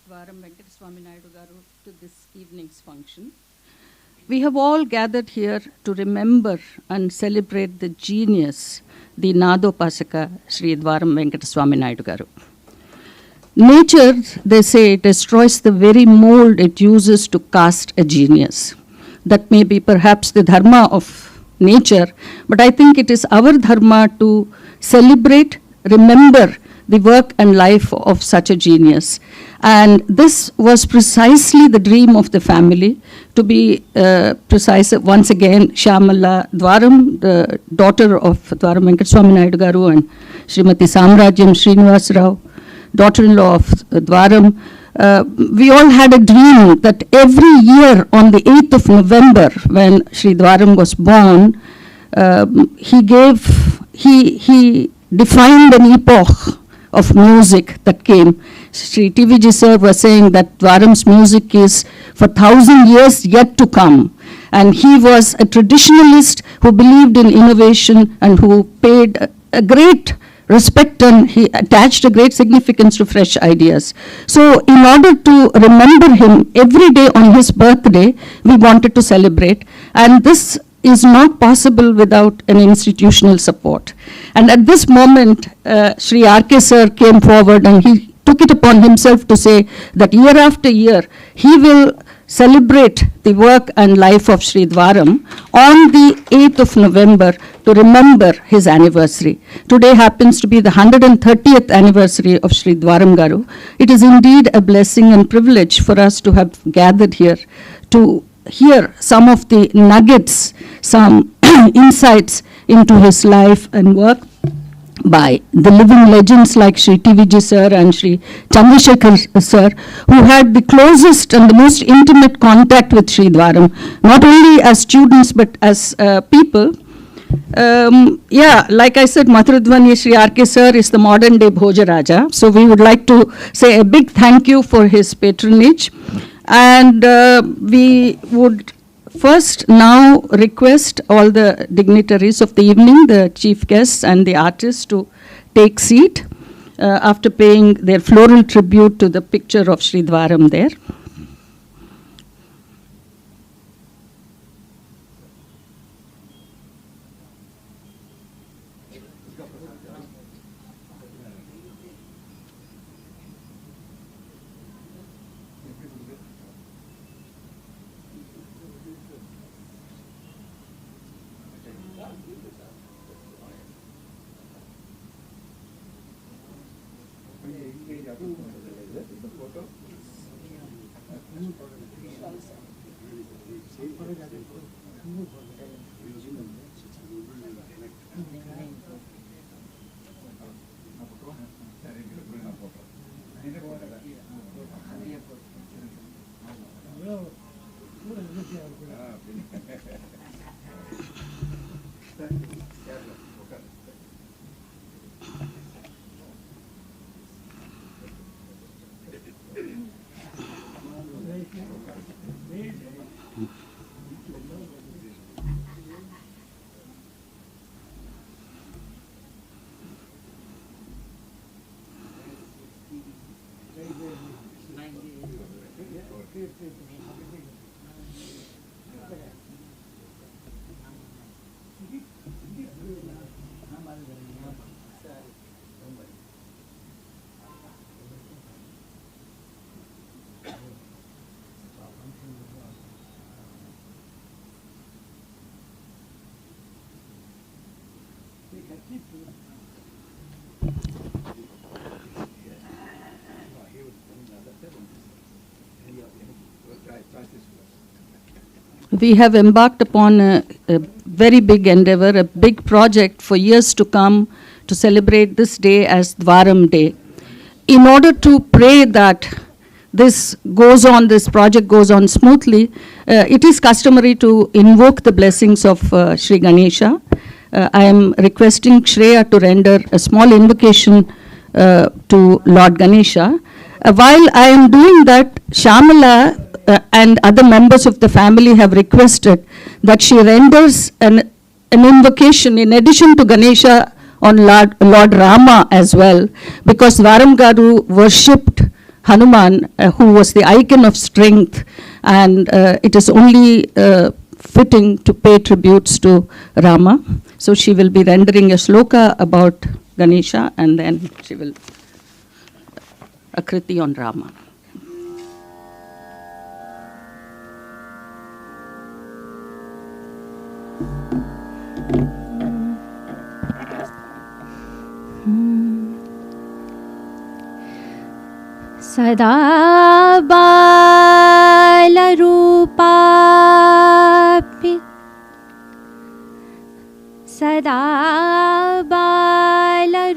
Dwaram Venkataswamy Naidu to this evening's function. We have all gathered here to remember and celebrate the genius, the Nadopasaka Sri Dwaram Venkataswamy Naidu. Nature, they say, destroys the very mold it uses to cast a genius. That may be perhaps the dharma of nature, but I think it is our dharma to celebrate, remember the work and life of such a genius. And this was precisely the dream of the family. To be precise, once again, Shyamala Dwaram, the daughter of Dwaram Venkataswamy Naidu garu, and Srimati Samrajyam Srinivas Rao, daughter-in-law of Dwaram, we all had a dream that every year on the 8th of November, when Sri Dwaram was born, he defined an epoch of music that came. Sri TVG sir was saying that Dwaram's music is for 1,000 years yet to come. And he was a traditionalist who believed in innovation and who paid a great respect, and he attached a great significance to fresh ideas. So in order to remember him every day on his birthday, we wanted to celebrate. And this is not possible without an institutional support. And at this moment, Sri Arkay sir came forward and he took it upon himself to say that year after year, he will celebrate the work and life of Sri Dwaram on the 8th of November to remember his anniversary. Today happens to be the 130th anniversary of Sri Dwaram garu. It is indeed a blessing and privilege for us to have gathered here to hear some of the nuggets, some insights into his life and work by the living legends like Sri TVG sir and Sri Chandrashekaran sir, who had the closest and the most intimate contact with Sri Dwaram, not only as students but as people. Like I said, Madhuradhwani Sri Arkay sir is the modern day Bhojaraja. So we would like to say a big thank you for his patronage. And we would first now request all the dignitaries of the evening, the chief guests and the artists, to take seat after paying their floral tribute to the picture of Sri Dwaram there. We have embarked upon a very big endeavor, a big project for years to come to celebrate this day as Dwaram Day. In order to pray that this project goes on smoothly, it is customary to invoke the blessings of Sri Ganesha. I am requesting Shreya to render a small invocation to Lord Ganesha. While I am doing that, Shyamala and other members of the family have requested that she renders an invocation in addition to Ganesha on Lord Rama as well, because Dwaram garu worshipped Hanuman, who was the icon of strength, and it is only fitting to pay tributes to Rama. So she will be rendering a shloka about Ganesha, and then she will akriti on Rama. सदा बालरूपापि सदा बालरूपापि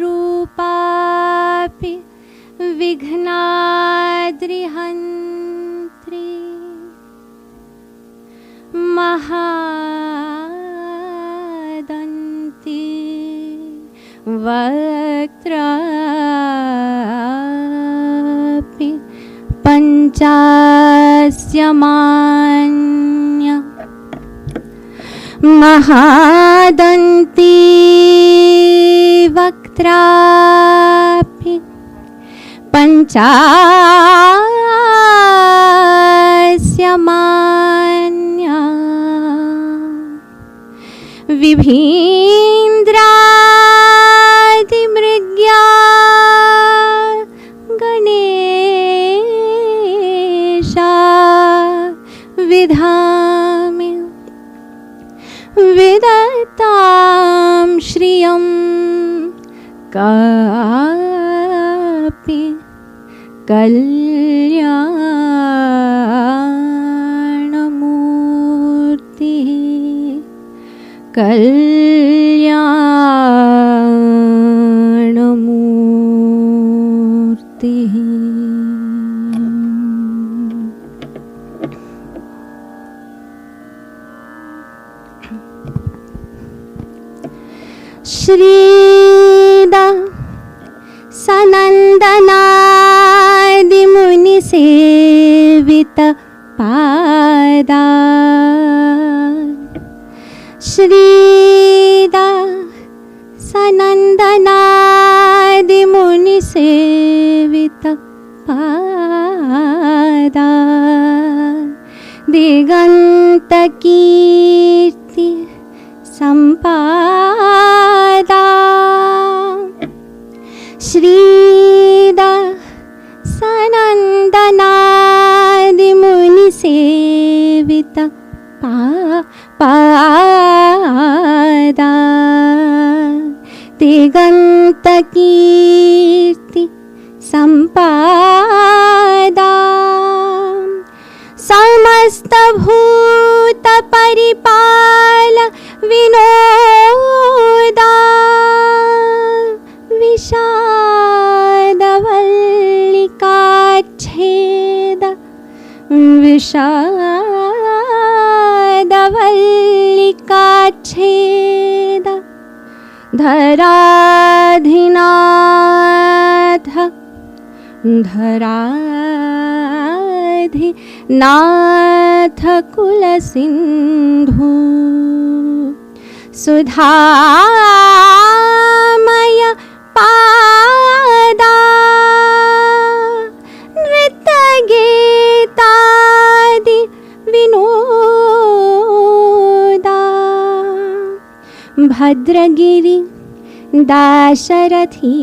विघ्नाद्रिहन्त्री महादन्ती वक्त्रापि पञ्चास्यमान्य महादन्ती वक्त्रापि पञ्चास्यमान्य विभीन्द्रादिमृग्या गणेशा विधामि विदतां श्रियं कापि कल्याणमूर्तिः कल्याणमूर्तिः श्रीदा सनन्दनादिमुनिसेवित पादा श्रीदा सनन्दनादिमुनिसेवित पादा दिगन्तकीर्ति सम्पादा श्रीदा सनन्दनादिमुनिसेवित पादा दिगन्तकीर्ति सम्पादा समस्तभूतपरिपाल विनोदा विषादवल्लिकाच्छेद विषादवल्लिकाच्छेद धराधिनाथ धराधिनाथ कुलसिन्धु सुधामय पादा नृत्यगीतादि विनोदा भद्रगिरि दाशरथी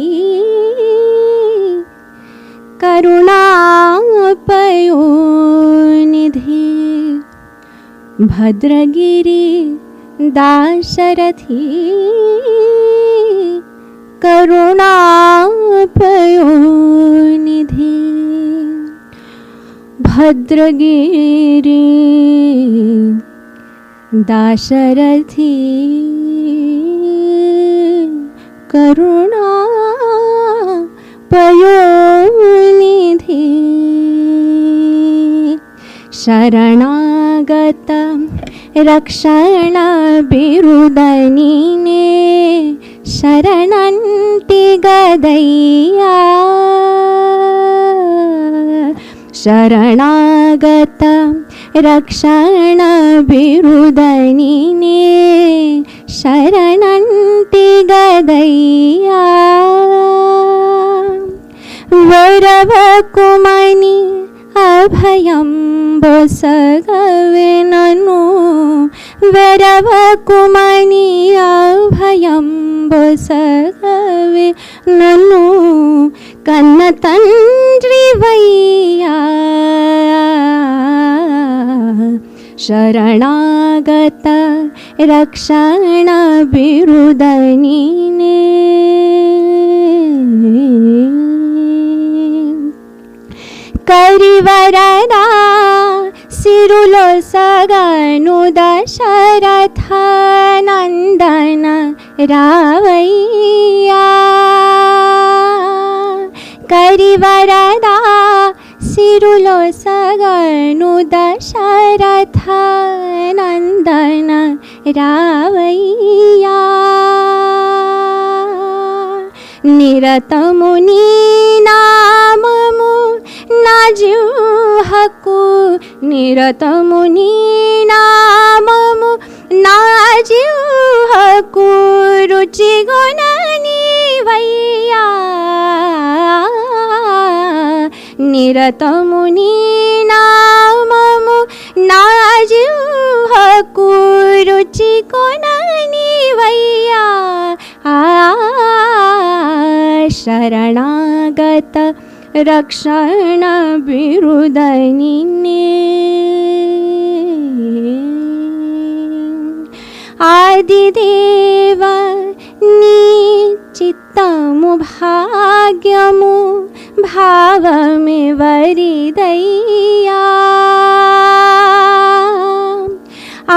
करुणापयोनिधि भद्रगिरि दाशरथी करुणापयोनिधि भद्रगिरि दाशरथी करुणापयोनिधि शरणागत रक्षण बिरुदनीने शरणंटि गदय्या शरणागत रक्षण बिरुदनीने शरणंटि गदय्या వరవకుమని అభయం బొసగవే నన్ను వరవకుమని అభయం బొసగవే నన్ను కన్న తండ్రివయ్యా శరణాగత రక్షణ బిరుదనినే కరివరదా సిరులో సగను దశరథ నందన రావయ్యా కరివరదా సిరులో సగను దశరథ నందన రావయ్యా నిరతము నీ నామము నా జిహ్వకు నిరతము నీ నామము నా జిహ్వకు రుచిగొననివయ్యా నిరతము నీ నామము నా జిహ్వకు రుచిగొననివయ్యా శరణాగత రక్షణ బిరుదనినే ఆదిదేవ నీ చిత్తము భాగ్యము భావమే వరిదయ్యా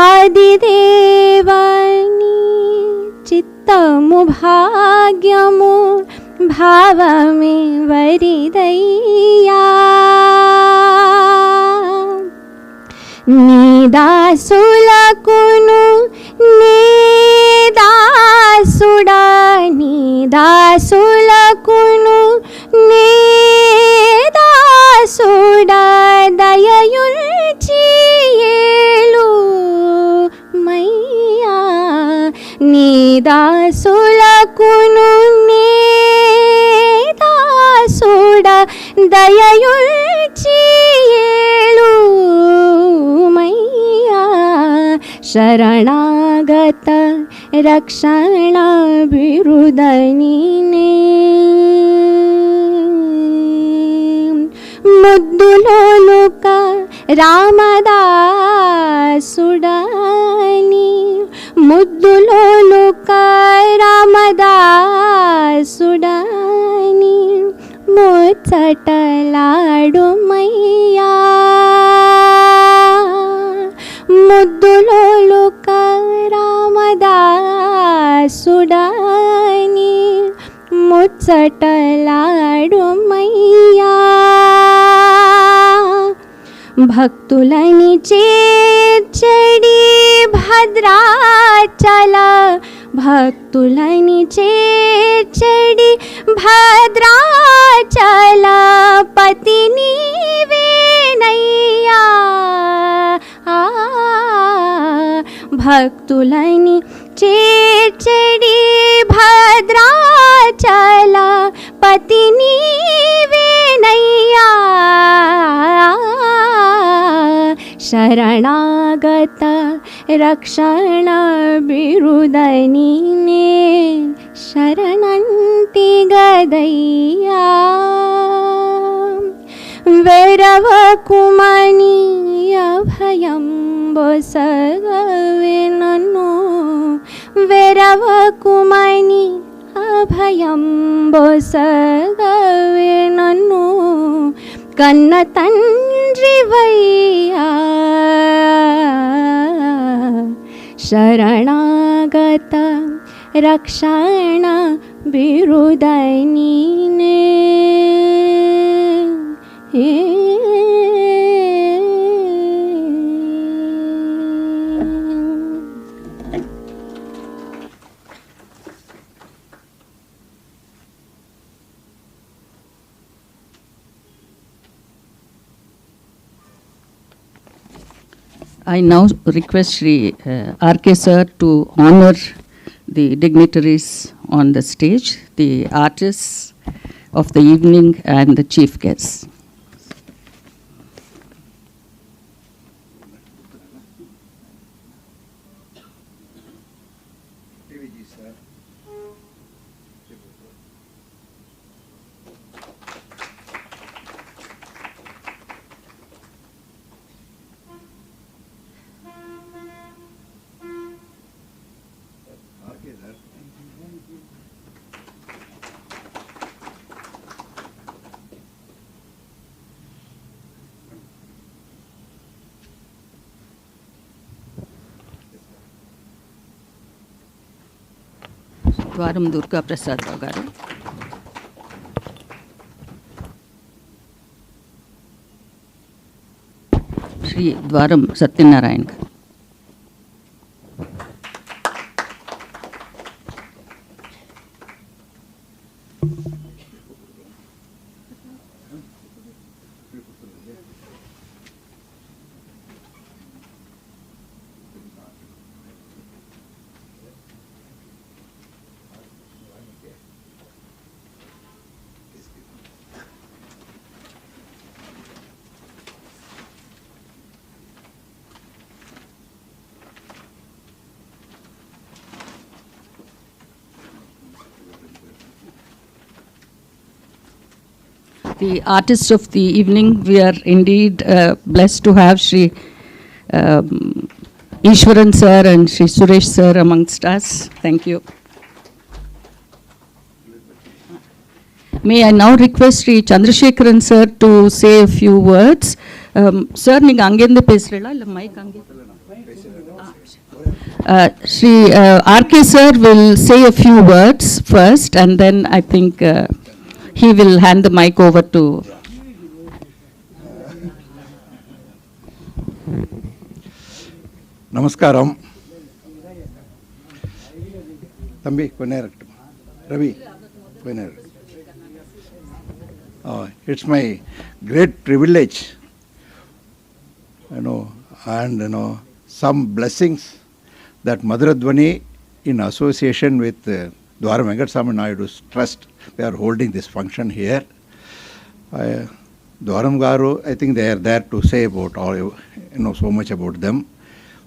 ఆదిదేవ నీ చిత్తము భాగ్యము భావమే వరిదయ్యా నీ దాసులకును నీ దాసుడా నీ దాసులకును నీ దాసుడా దయయుంచి ఏలు మయ్యా నీ దాసులకును నీ దాసుడా దయయుంచి ఏలు మయ్యా శరణాగత రక్షణ బిరుదనినే ముద్దులోలుక రామదాసుడాని ముద్దులోలుక రామదాసుడాని ముచ్చటలాడుమయ్యా ముద్దులోలుక రామదాసుడాని ముచ్చటలాడుమయ్యా భక్తులని చేర్చడి భద్రాచల భక్తులని చేర్చడి భద్రాచల పతి నీవేనయ్యా భక్తులని చేర్చడి భద్రాచల పతి నీవేనయ్యా శరణాగత రక్షణ బిరుదనినే శరణంటి గదయ్యా వెరవకుమని అభయం బొసగవే నన్ను వెరవకుమని అభయం బొసగవే నన్ను కన్న తండ్రివయ్యా శరణాగత రక్షణ బిరుదనినే I now request Sri Arkay sir to honor the dignitaries on the stage, the artists, of the evening and the chief guests. Dwaram Durga Prasad Rao garu. Sri Dwaram Satyanarayan garu. The artists of the evening, we are indeed blessed to have Sri Easwarn sir and Sri Suresh sir amongst us. Thank you. May I now request Sri Chandrashekaran sir to say a few words. Sir, ninga angende pesrela illa mic ange. Sri Arkay sir will say a few words first, and then I think he will hand the mic over to. Namaskaram. Thambi, koneraktu. Ravi, koneraktu. It's my great privilege, and some blessings that Madhuradhwani, in association with Dwaram Venkataswamy Naidu's trust, we are holding this function here. Dwaram Garu, I think they are there to say about all, so much about them.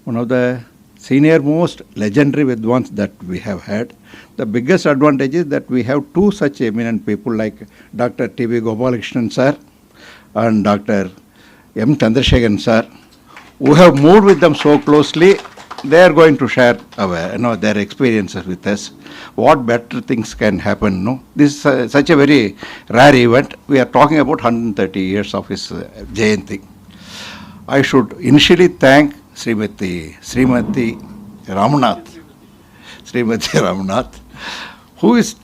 One of the senior most legendary Vidwans that we have had. The biggest advantage is that we have two such eminent people like Dr.T Gopalakrishnan sir and Dr. M Chandrashekaran sir, who have moved with them so closely. They are going to share their experiences with us. What better things can happen? No, this is such a very rare event. We are talking about 130 years of his Jayanti. I should initially thank Srimati Ramnath, who is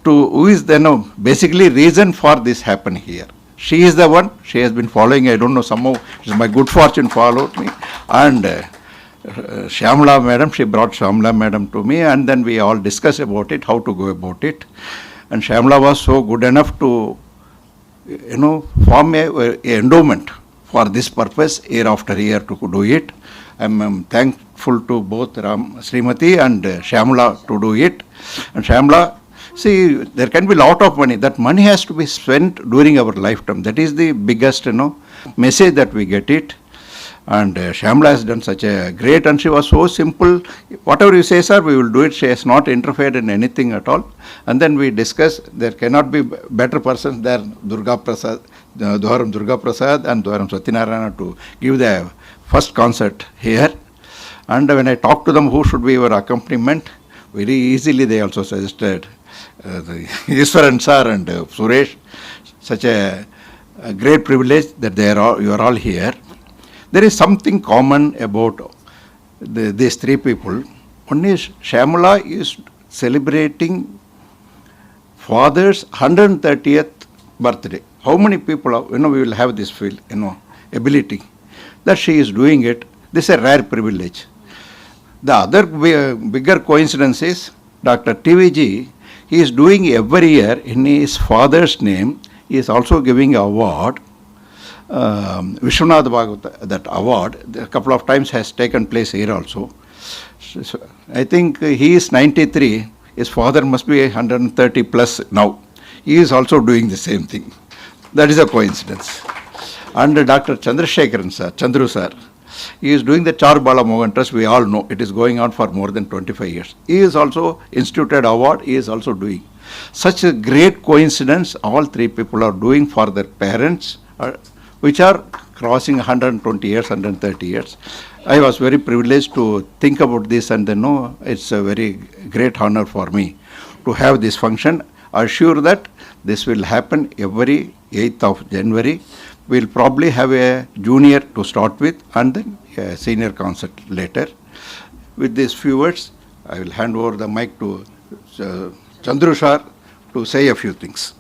basically reason for this happen here. She is the one. She has been following. I don't know, somehow it's my good fortune followed me, and Shyamala madam, she brought Shyamala madam to me, and then we all discussed about it, how to go about it. And Shyamala was so good enough to, form a endowment for this purpose year after year to do it. I'm thankful to both Srimati and Shyamala to do it. And Shyamala, see, there can be a lot of money. That money has to be spent during our lifetime. That is the biggest, message that we get it. And Shyamala has done such a great, and she was so simple. Whatever you say, sir, we will do it. She has not interfered in anything at all. And then we discussed, there cannot be better persons than Durga Prasad, Dwaram Durga Prasad and Dwaram Satyanarayanarao to give the first concert here. And when I talked to them who should be our accompaniment, very easily they also suggested the Easwarn sir and Suresh. Such a great privilege that you are all here. There is something common about these three people. One is Shyamala is celebrating father's 130th birthday. How many people, we will have this ability that she is doing it. This is a rare privilege. The other bigger coincidence is Dr. TVG, he is doing every year in his father's name, he is also giving an award. Vishwanath Bhagavata, that award, a couple of times has taken place here also. I think he is 93, his father must be 130 plus now. he is also doing the same thing. That is a coincidence. And Dr. Chandrashekaran sir, Chandru sir, he is doing the Charbala Mohan Trust. We all know it is going on for more than 25 years. He is also instituted award. He is also doing. Such a great coincidence all three people are doing for their parents, which are crossing 120 years, 130 years. I was very privileged to think about this, and then know it's a very great honor for me to have this function. I assure that this will happen every 8th of January. We'll probably have a junior to start with and then a senior concert later. With these few words, I will hand over the mic to Chandru sir to say a few things.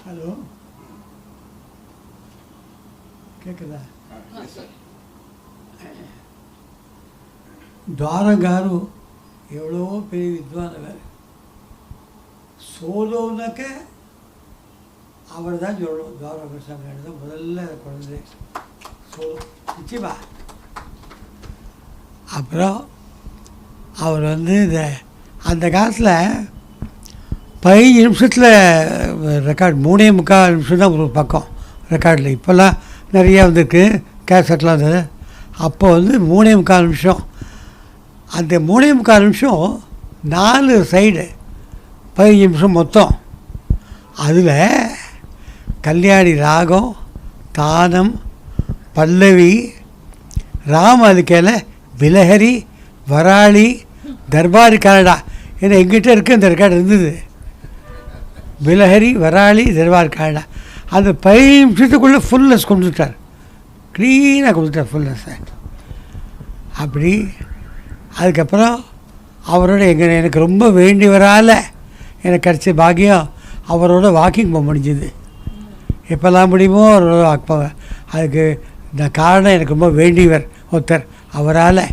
Hello. கேட்குதா? ద్వారం గారు எவ்வளோ பெரிய வித்வானவர். சோலோனாக்க அவர் தான் சொல்லணும். துவார பிரசாத் நாயுடு தான் முதல்ல குழந்தை சோலோ நிச்சயமா. அப்புறம் அவர் இந்த அந்த காலத்தில் 15 நிமிஷத்தில் ரெக்கார்ட் 3.25 நிமிஷம் தான் ஒரு பக்கம் ரெக்கார்டில். இப்போல்லாம் நிறையா வந்துருக்கு, கேசட்லாம் இருந்தது. அப்போ 3.25 நிமிஷம். அந்த 3.25 நிமிஷம் 4 சைடு 15 நிமிஷம் மொத்தம். அதில் கல்யாணி ராகம், தானம், பல்லவி, ராமலிக்கையில் விலஹரி, வராளி, தர்பாரி கனடா. ஏன்னா எங்கிட்ட இருக்குது அந்த ரெக்கார்டு இருந்தது. விலஹரி, வராளி, தர்பாரி கனடா. அந்த 15 நிமிஷத்துக்குள்ளே ஃபுல்னஸ் கொடுத்துட்டார். க்ளீனாக கொடுத்துட்டார் ஃபுல்னஸ்ஸை. அப்படி அதுக்கப்புறம் அவரோட எனக்கு ரொம்ப வேண்டியவரால் எனக்கு கிடச்ச பாக்கியம் அவரோட வாக்கிங் போக முடிஞ்சுது. எப்போல்லாம் முடியுமோ அவரோட வாக் போவேன். அதுக்கு நான் காரணம் எனக்கு ரொம்ப வேண்டியவர் ஒருத்தர். அவரால்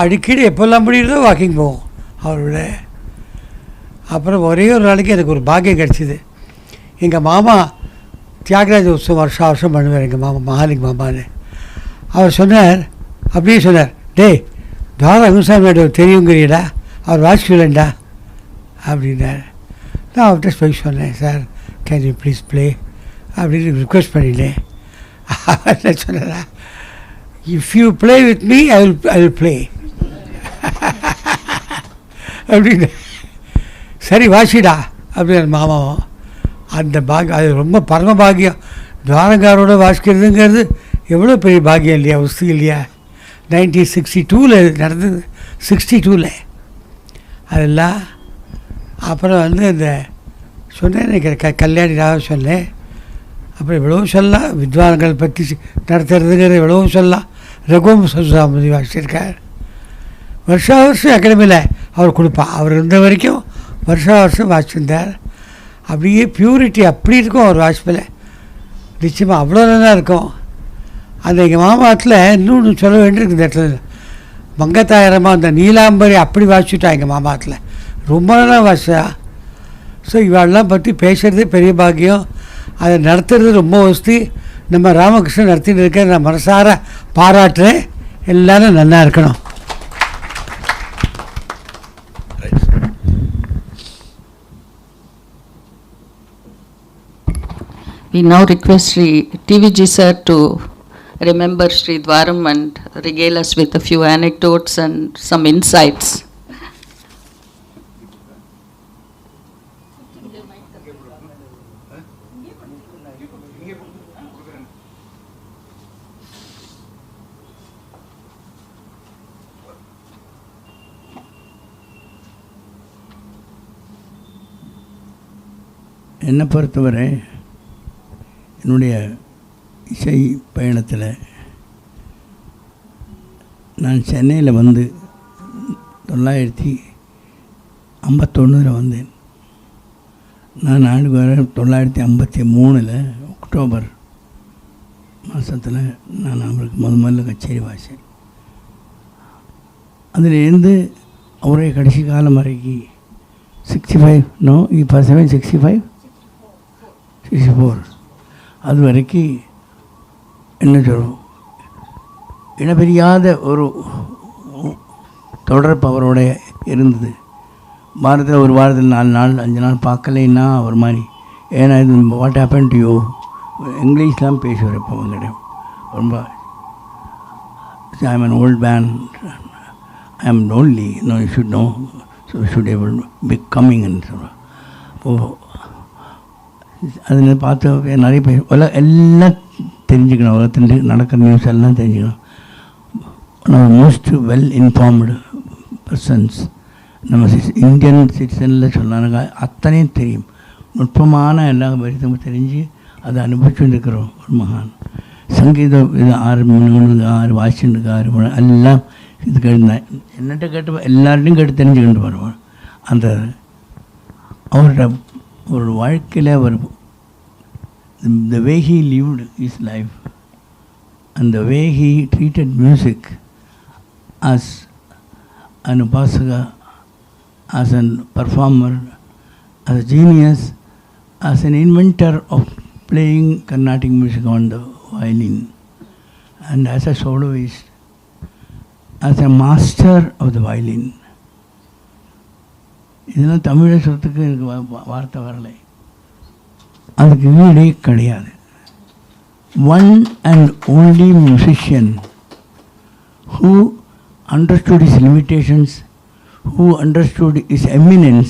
அடிக்கடி எப்போல்லாம் முடியுறதோ வாக்கிங் போவோம் அவரோட. அப்புறம் ஒரே ஒரு நாளைக்கு எனக்கு ஒரு பாக்கியம் கிடச்சிது. எங்கள் மாமா தியாகராஜ உற்சவம் வருஷம் பண்ணுவார். எங்கள் மாமா மகாலிங்க மாமான்னு அவர் சொன்னார். அப்படியே சொன்னார், டேய் துவார வெங்கடாஸ்வாமி நாயுடு தெரியுங்கிறீடா, அவர் வாசிக்கலண்டா அப்படின்னார். நான் அவர்கிட்ட போய் சொன்னேன், sir can you please play அப்படின்னு ரிக்வெஸ்ட் பண்ணிட்டேன். அவர் சொன்னாரா, if you play with me I will play அப்படின்னு. சரி வாசிடா அப்படின்னு மாமாவும். அந்த பாக்கியம் அது ரொம்ப பரம பாக்கியம். துவாரங்காரோட வாசிக்கிறதுங்கிறது எவ்வளோ பெரிய பாக்கியம் இல்லையா, உஸ்தி இல்லையா. 1962 நடந்தது, 62 அதெல்லாம். அப்புறம் இந்த சொன்னேன், எனக்கு கல்யாணி ராக சொன்னேன். அப்புறம் எவ்வளோ சொல்லலாம், வித்வான்கள் பற்றி நடத்துறதுங்கிறது எவ்வளோ சொல்லலாம். ரகுவம் சுசாமதி வாசிச்சிருக்கார். வருஷா வருஷம் அகாடமியில் அவர் கொடுப்பார். அவர் இருந்த வரைக்கும் வருஷா வருஷம் வாசிச்சிருந்தார். அப்படியே பியூரிட்டி அப்படி இருக்கும் அவர் வாசிப்பில். நிச்சயமாக அவ்வளோ நல்லா இருக்கும். அந்த எங்கள் மாமாத்தில் இன்னொன்று சொல்ல வேண்டியிருக்கு இந்த இடத்துல. மங்கத்தாயிரமாக அந்த நீலாம்பரி அப்படி வாசிச்சுட்டா எங்கள் மாமாத்தில். ரொம்ப நல்லா வாசிச்சா. ஸோ இவாளெலாம் பற்றி பேசுகிறதே பெரிய பாக்கியம். அதை நடத்துறது ரொம்ப வசதி. நம்ம ராமகிருஷ்ணன் நடத்தின்னு இருக்க நான் மனசார பாராட்டுறேன். எல்லோரும் நல்லா இருக்கணும். We now request Sri TVG sir to remember Sri Dwaram and regale us with a few anecdotes and some insights. என்னை பொறுத்தவரை என்னுடைய இசை பயணத்தில் நான் சென்னையில் 1951 வந்தேன். நான் 1953 அக்டோபர் மாதத்தில் நான் அவருக்கு முதல்ல கச்சேரி வாசித்தேன். அதிலேருந்து அவருடைய கடைசி காலம் வரைக்கும் 65, no, he passed away in 65? 64. அது வரைக்கும் என்ன சொல்லுவோம், இனப்பெரியாத ஒரு தொடர்பு அவரோட இருந்தது. வாரத்தில் ஒரு வாரத்தில் 4 நாள் 5 நாள் பார்க்கலைன்னா ஒரு மாதிரி, ஏன்னா இது வாட் ஹேப்பன் டு யூ, இங்கிலீஷ்லாம் பேசுவார் இப்போ அவங்ககிட்ட ரொம்ப. I am an old man, I am lonely, no you should know, so should able be கம்மிங்னு சொல்லுவாள். அப்போது அதில் பார்த்து நிறைய பேர் எல்லாம் தெரிஞ்சுக்கணும், உலகத்தில் நடக்கிற நியூஸ் எல்லாம் தெரிஞ்சுக்கணும். நம்ம மோஸ்ட் வெல் இன்ஃபார்ம்டு பர்சன்ஸ் நம்ம இந்தியன் சிட்டிசனில் சொன்னாங்க, அத்தனையும் தெரியும், நுட்பமான எல்லா விஷயத்தையும் தெரிஞ்சு அதை அனுபவிச்சுட்டு இருக்கிறோம் ஒரு மகான். சங்கீதம் இது 6 வாசிச்சுட்டு 6 மணி எல்லாம் இது கேட்டு என்னட்ட கேட்டு எல்லார்ட்டையும் கேட்டு தெரிஞ்சுக்கிட்டு வருவோம். அந்த அவரோட ஒரு வாழ்க்கையில் அவர் the way he lived his life and the way he treated music as an upasaka, as a performer, as a genius, as an inventor of playing Carnatic music on the violin, and as a soloist, as a master of the violin. இதெல்லாம் தமிழை சொல்கிறதுக்கு எனக்கு வார்த்தை வரலை, அதுக்கு ஈடே கிடையாது. One and only musician who understood his limitations, who understood his eminence,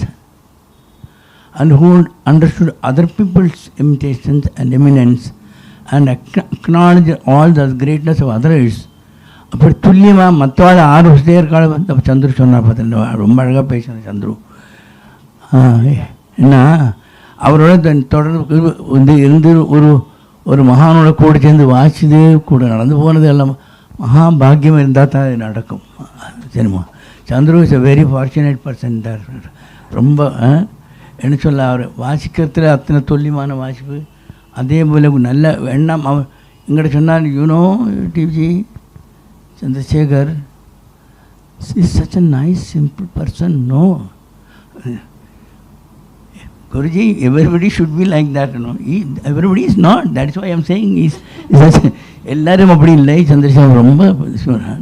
and who understood other people's limitations and eminence, and acknowledged all the greatness of others. அப்படி துல்லியமாக மற்றவாள் 6 வருஷத்தே இருக்காள். சந்துரு சொன்னார் பார்த்தீங்கன்னா, ரொம்ப அழகாக பேசினார் சந்துரு. ஏன்னா அவரோட தொடர்பு வந்து இருந்து ஒரு மகானோட கூட சேர்ந்து வாசிச்சது கூட நடந்து போனது எல்லாம் மகாபாகியம் இருந்தால் தான் அது நடக்கும். சரிம்மா, Chandru is a very fortunate person. ரொம்ப என்ன சொல்ல, அவர் வாசிக்கிறதுல அத்தனை துல்லியமான வாசிப்பு, அதே போல் நல்ல எண்ணம். அவன் எங்கிட்ட சொன்னார், you know TV Chandrasekhar is such a nice simple person. No Guruji, everybody should be like that, you know. Everybody is not. That is why I am saying எல்லாரும் அப்படி இல்லை. சந்திரசேகர் ரொம்ப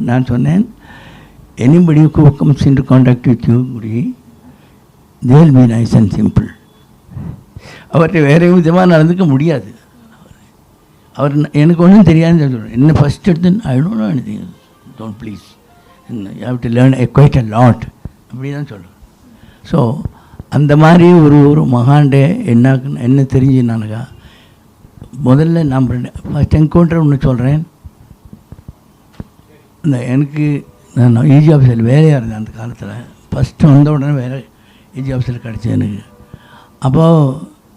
நான் சொன்னேன், anybody who comes into contact with you, Guruji, they will be nice and simple. அவர்கிட்ட வேறு விதமாக நடந்துக்க முடியாது. அவர் எனக்கு ஒன்றும் தெரியாதுன்னு சொல்கிறேன். என்ன ஃபஸ்ட் எடுத்து I don't know anything, don't please, you have to learn quite a lot, அப்படி தான் சொல்கிறேன். ஸோ அந்த மாதிரி ஒரு மகான்டே என்ன தெரிஞ்சுனானுக்கா, முதல்ல நான் ஃபஸ்ட் என்கவுண்டர் ஒன்று சொல்கிறேன். இந்த எனக்கு நான் ஈஜி ஆஃபீஸில் வேலையாக இருந்தேன் அந்த காலத்தில். ஃபஸ்ட்டு வந்த உடனே வேலை ஈஜி ஆஃபீஸில் கிடச்சி எனக்கு.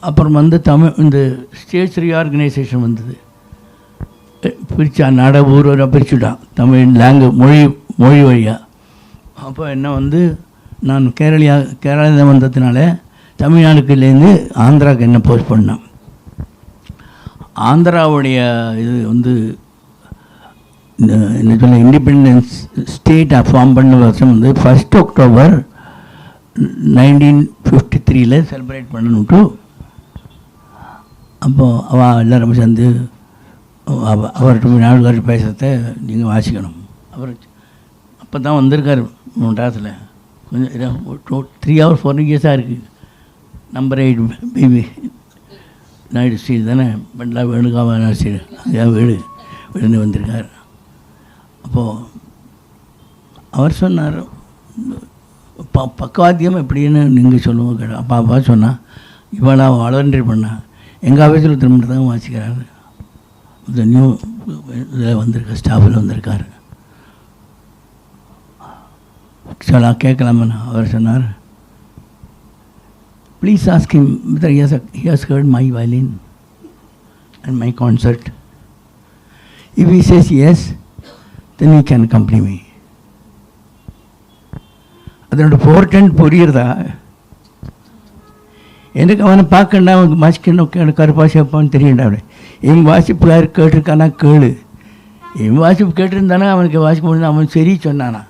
அப்புறம் வந்து இந்த ஸ்டேட்ஸ் ரீஆர்கனைசேஷன் வந்தது, பிரித்தா நாடக ஊராக பிரிச்சுட்டான் தமிழ் மொழி வழியாக. அப்போ என்ன வந்து நான் கேரளா வந்ததுனால தமிழ்நாடுக்குலேருந்து ஆந்திராவுக்கு என்ன போஸ்ட் பண்ணேன். ஆந்திராவுடைய இது வந்து என்ன சொல்ல இண்டிபெண்டன்ஸ் ஸ்டேட்டாக ஃபார்ம் பண்ண வருஷம் வந்து 1 October 1953 செலிப்ரேட் பண்ணணுன்ட்டு. அப்போது அவள் எல்லோரும் சேர்ந்து அவர்கிட்ட நாடுகாரி பேசுகிறத நீங்கள் வாசிக்கணும். அவர் அப்போ தான் வந்திருக்கார் மெட்ராஸில், கொஞ்சம் 3 hours 4 years இருக்குது. நம்பர் 8 பிபி நாயுடு ஸ்ட்ரீட் தானே, பண்டா வேணுகாம ஸ்ட்ரீட், அதான் வீடு வந்திருக்கார். அப்போது அவர் சொன்னார், பக்கவாத்தியம் எப்படின்னு நீங்கள் சொல்லுவோம் கேட்டா. அப்பா சொன்னால் இவளா வாலண்டியர் பண்ணால் எங்கள் ஆஃபீஸில் திரும்ப தான் வாசிக்கிறாரு. இந்த நியூ இதில் வந்திருக்க ஸ்டாஃபில் வந்திருக்காரு. சொல்ல கேட்கலாமண்ணா. அவர் சொன்னார், please ask him whether he has heard my violin and my concert. If he says yes, then he can accompany me. அதனோட போர்டென்ட் புரியுறதா? எனக்கு அவனை பார்க்கண்டா, அவனுக்கு வாசிக்கணும், கருப்பா சேப்பான்னு தெரியண்டா. அப்படி என் வாசிப்பு யார் கேட்டிருக்கானா கேளு. என் வாசிப்பு கேட்டிருந்தானா அவனுக்கு வாசிக்க முடியும். அவன் சரி சொன்னானா.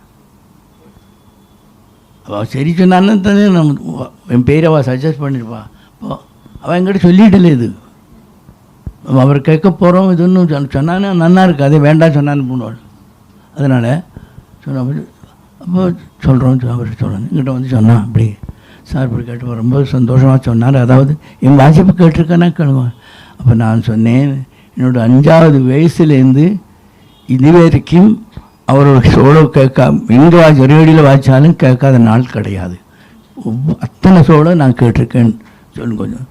அவள் சரி சொன்னான்னு தானே நம்ம என் பேரை அவள் சஜஸ்ட் பண்ணியிருப்பா. அப்போ அவள் என்கிட்ட சொல்லிட்டல இது அவர் கேட்க போகிறோம் இது ஒன்றும் சொன்னானே நல்லா இருக்குது, அதே வேண்டாம் சொன்னான்னு போடுவாள். அதனால் சொன்ன அப்போ சொல்கிறோம் அவர் சொல்கிறேன் என்கிட்ட வந்து சொன்னான் அப்படி சார் இப்படி கேட்டு ரொம்ப சந்தோஷமாக சொன்னார். அதாவது என் வாசிப்பு கேட்டிருக்கேன்னா கேளுவான். அப்போ நான் சொன்னேன் என்னோடய 5வது வயசுலேருந்து இது வரைக்கும் அவரோட சோளோ எங்கே ரேடியோவில் வாய்ச்சாலும் கேட்காத நாள் கிடையாது. அத்தனை சோளோ நான் கேட்டிருக்கேன்னு சொல்லுங்க கொஞ்சம்.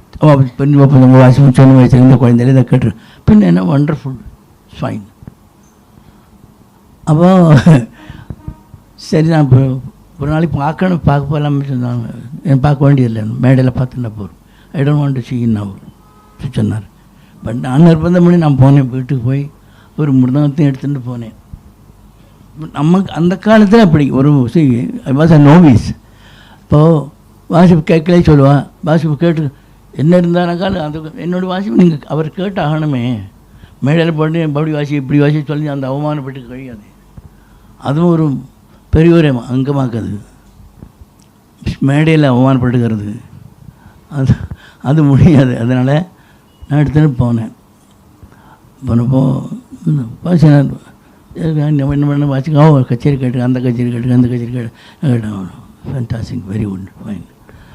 பெண் வாசிப்பு சொன்ன வயசுல இந்த குழந்தையில இதை கேட்டிருக்கேன். பின்ன என்ன ஒண்டர்ஃபுல் ஃபைன். அப்போ சரி நான் இப்போ ஒரு நாளைக்கு பார்க்க போகலாம்னு சொன்னாங்க. எனக்கு பார்க்க வேண்டியதில்லை, மேடையில் பார்த்துன்னா போகிறோம். I don't want to see in அவர் சொன்னார். பட் நான் நிர்பந்தம் பண்ணி நான் போனேன். வீட்டுக்கு போய் ஒரு மிருதங்கத்தையும் எடுத்துகிட்டு போனேன். நமக்கு அந்த காலத்தில் அப்படி ஒரு ஐ வாஸ் அ நோவிஸ். இப்போது வாசிப்பு கேட்கலே சொல்லுவாள். வாசிப்பு கேட்டு என்ன இருந்தானாக்காலும் அது என்னோடய வாசிப்பு நீங்கள் அவர் கேட்டு ஆகணுமே. மேடையில் போட்டு படி வாசி இப்படி வாசி சொல்லி அந்த அவமானப்பட்டு കഴിயாது. அதுவும் ஒரு பெரிய ஒரு அங்கமாக்குது. மேடையில் அவமானப்பட்டுக்கிறது அது முடியாது. அதனால் நான் எடுத்துகிட்டு போனேன். போனப்போ வாசினார் என்ன பண்ண வாசிக்கோ கச்சேரி கேட்டு அந்த கச்சேரி கேட்டேன். Fantastic, very good, fine.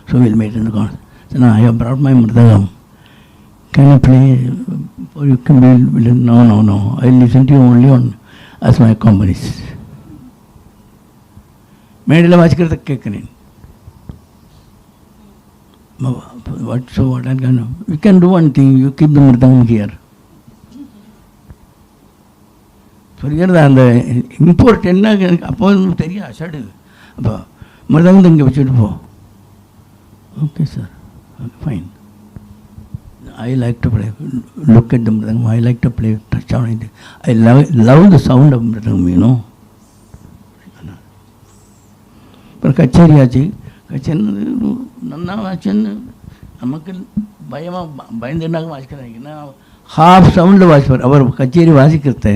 So we'll meet in the corner. So now I have brought my Mridangam. Can you play? Or you can be? No. I'll listen to you only as my accompanist. மேடையில் வாசிக்கிறத கேட்குறேன். What I can do? We can do one thing. You keep the Mridangam here. புரிகிறதா? அந்த import என்ன அப்போ தெரியும் அசாடு. அப்போ மிருதங்கத்தை இங்கே வச்சுட்டு போ. Okay sir, fine. I like to play. Look at the mridangam. I like to play touch on it. I love the sound of mridangam, you know. அப்புறம் கச்சேரி ஆச்சு. கச்சேரி நல்லா ஆச்சுன்னு நமக்கு பயந்துனாக்க வாசிக்கிறாங்க. ஏன்னா ஹாஃப் சவுண்டில் வாசிப்பார் அவர். கச்சேரி வாசிக்கிறத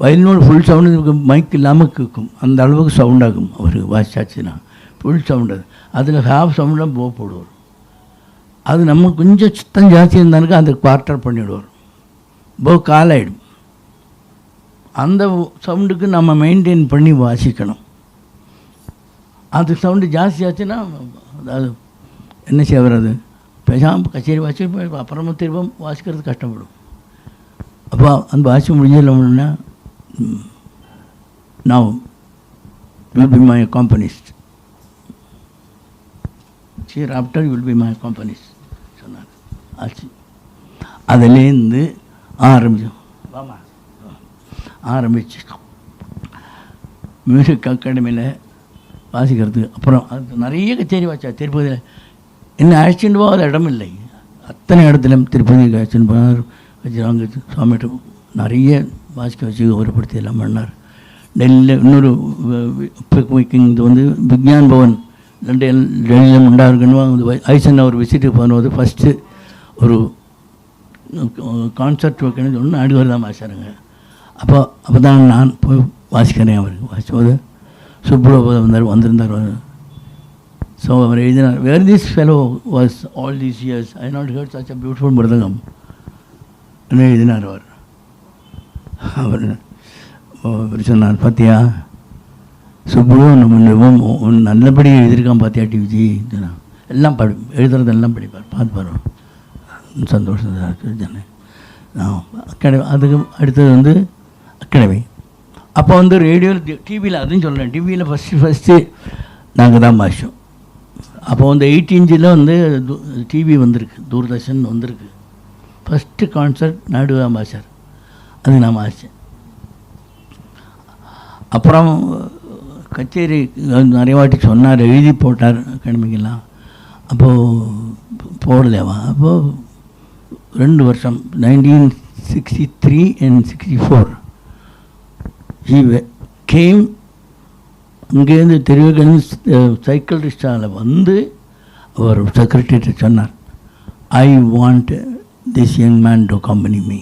வயலினோட ஃபுல் சவுண்டு மைக் இல்லாமல் கேட்கும். அந்த அளவுக்கு சவுண்டாகும் அவர் வாசிச்சாச்சுன்னா. ஃபுல் சவுண்டு அதில் ஹாஃப் சவுண்டாக போடுவார். அது நம்ம கொஞ்சம் சுத்தம் ஜாஸ்தி இருந்தானுக்கு அந்த குவார்ட்டர் பண்ணிவிடுவார். காலாயிடும். அந்த சவுண்டுக்கு நம்ம மெயின்டைன் பண்ணி வாசிக்கணும். அது சவுண்டு ஜாஸ்தி ஆச்சுன்னா அது என்ன செய்வது? பேசாமல் கச்சேரி வாசி அப்புறமா திரும்ப வாசிக்கிறது கஷ்டப்படும். அப்போ அந்த வாசி முடிஞ்சதில்லைன்னா now will be my accompanist. Hereafter you will be my accompanist சொன்னார். ஆச்சு. அதுலேருந்து ஆரம்பிச்சு மியூசிக் அகாடமியில் வாசிக்கிறதுக்கு. அப்புறம் அது நிறைய கச்சேரி வாச்சா. திருப்பதியில் என்ன அழைச்சிட்டு போகாத இடம் இல்லை. அத்தனை இடத்துலையும் திருப்பதி அழைச்சிட்டு போனார். வச்சுருவாங்க சுவாமிகிட்ட நிறைய வாசிக்க வச்சு கௌரவப்படுத்தி எல்லாம் பண்ணார். டெல்லியில் இன்னொரு இது வந்து விக்ஞான் பவன் டெல்லியில் உண்டாருக்குன்னு ஐசன் அவர் விசிட்டுக்கு போகும்போது ஃபஸ்ட்டு ஒரு கான்சர்ட் வைக்கணும்னு சொன்னால் நாடுவர் தான் வாசிச்சாருங்க. அப்போ தான் நான் போய் வாசிக்கிறேன். அவருக்கு வாசிக்கும்போது சுப்ரபாதம் வந்திருந்தார். ஸோ அவர் எழுதினார், where this fellow was all these years I not heard such a beautiful mridangam என்று எழுதினார் அவர். அவர் சொன்னார், பார்த்தியா சுப்ரு நம்ம நல்லபடி எழுதியிருக்கான் பார்த்தியா டிவிஜி. எல்லாம் எழுதுறதெல்லாம் படிப்பார், பார்த்துப்பார். சந்தோஷம் தானே. அகாடமி அதுக்கு அடுத்தது வந்து அகாடமி. அப்போ வந்து ரேடியோவில் டிவியில் அதுவும் சொல்கிறேன். டிவியில் ஃபஸ்ட்டு நாங்கள் தான் வாசித்தோம். அப்போ வந்து 8 இன்ச்சில் வந்து டிவி வந்திருக்கு, தூர்தர்ஷன் வந்திருக்கு. ஃபஸ்ட்டு கான்சர்ட் நாயுடு தான் வாசித்தார். அது நான் வாசித்தேன். அப்புறம் கச்சேரி நிறைய வாட்டி சொன்னார், எழுதி போட்டார் அகாடமிக்கெல்லாம். அப்போது போடலேவா. அப்போது 2 வருஷம் 1963 and 64 he came. அங்கேருந்து திருவேகந்து சைக்கிள் ரிக்ஷாவில் வந்து அவர் செக்ரட்டரிட்ட சொன்னார், I want this young man to company me.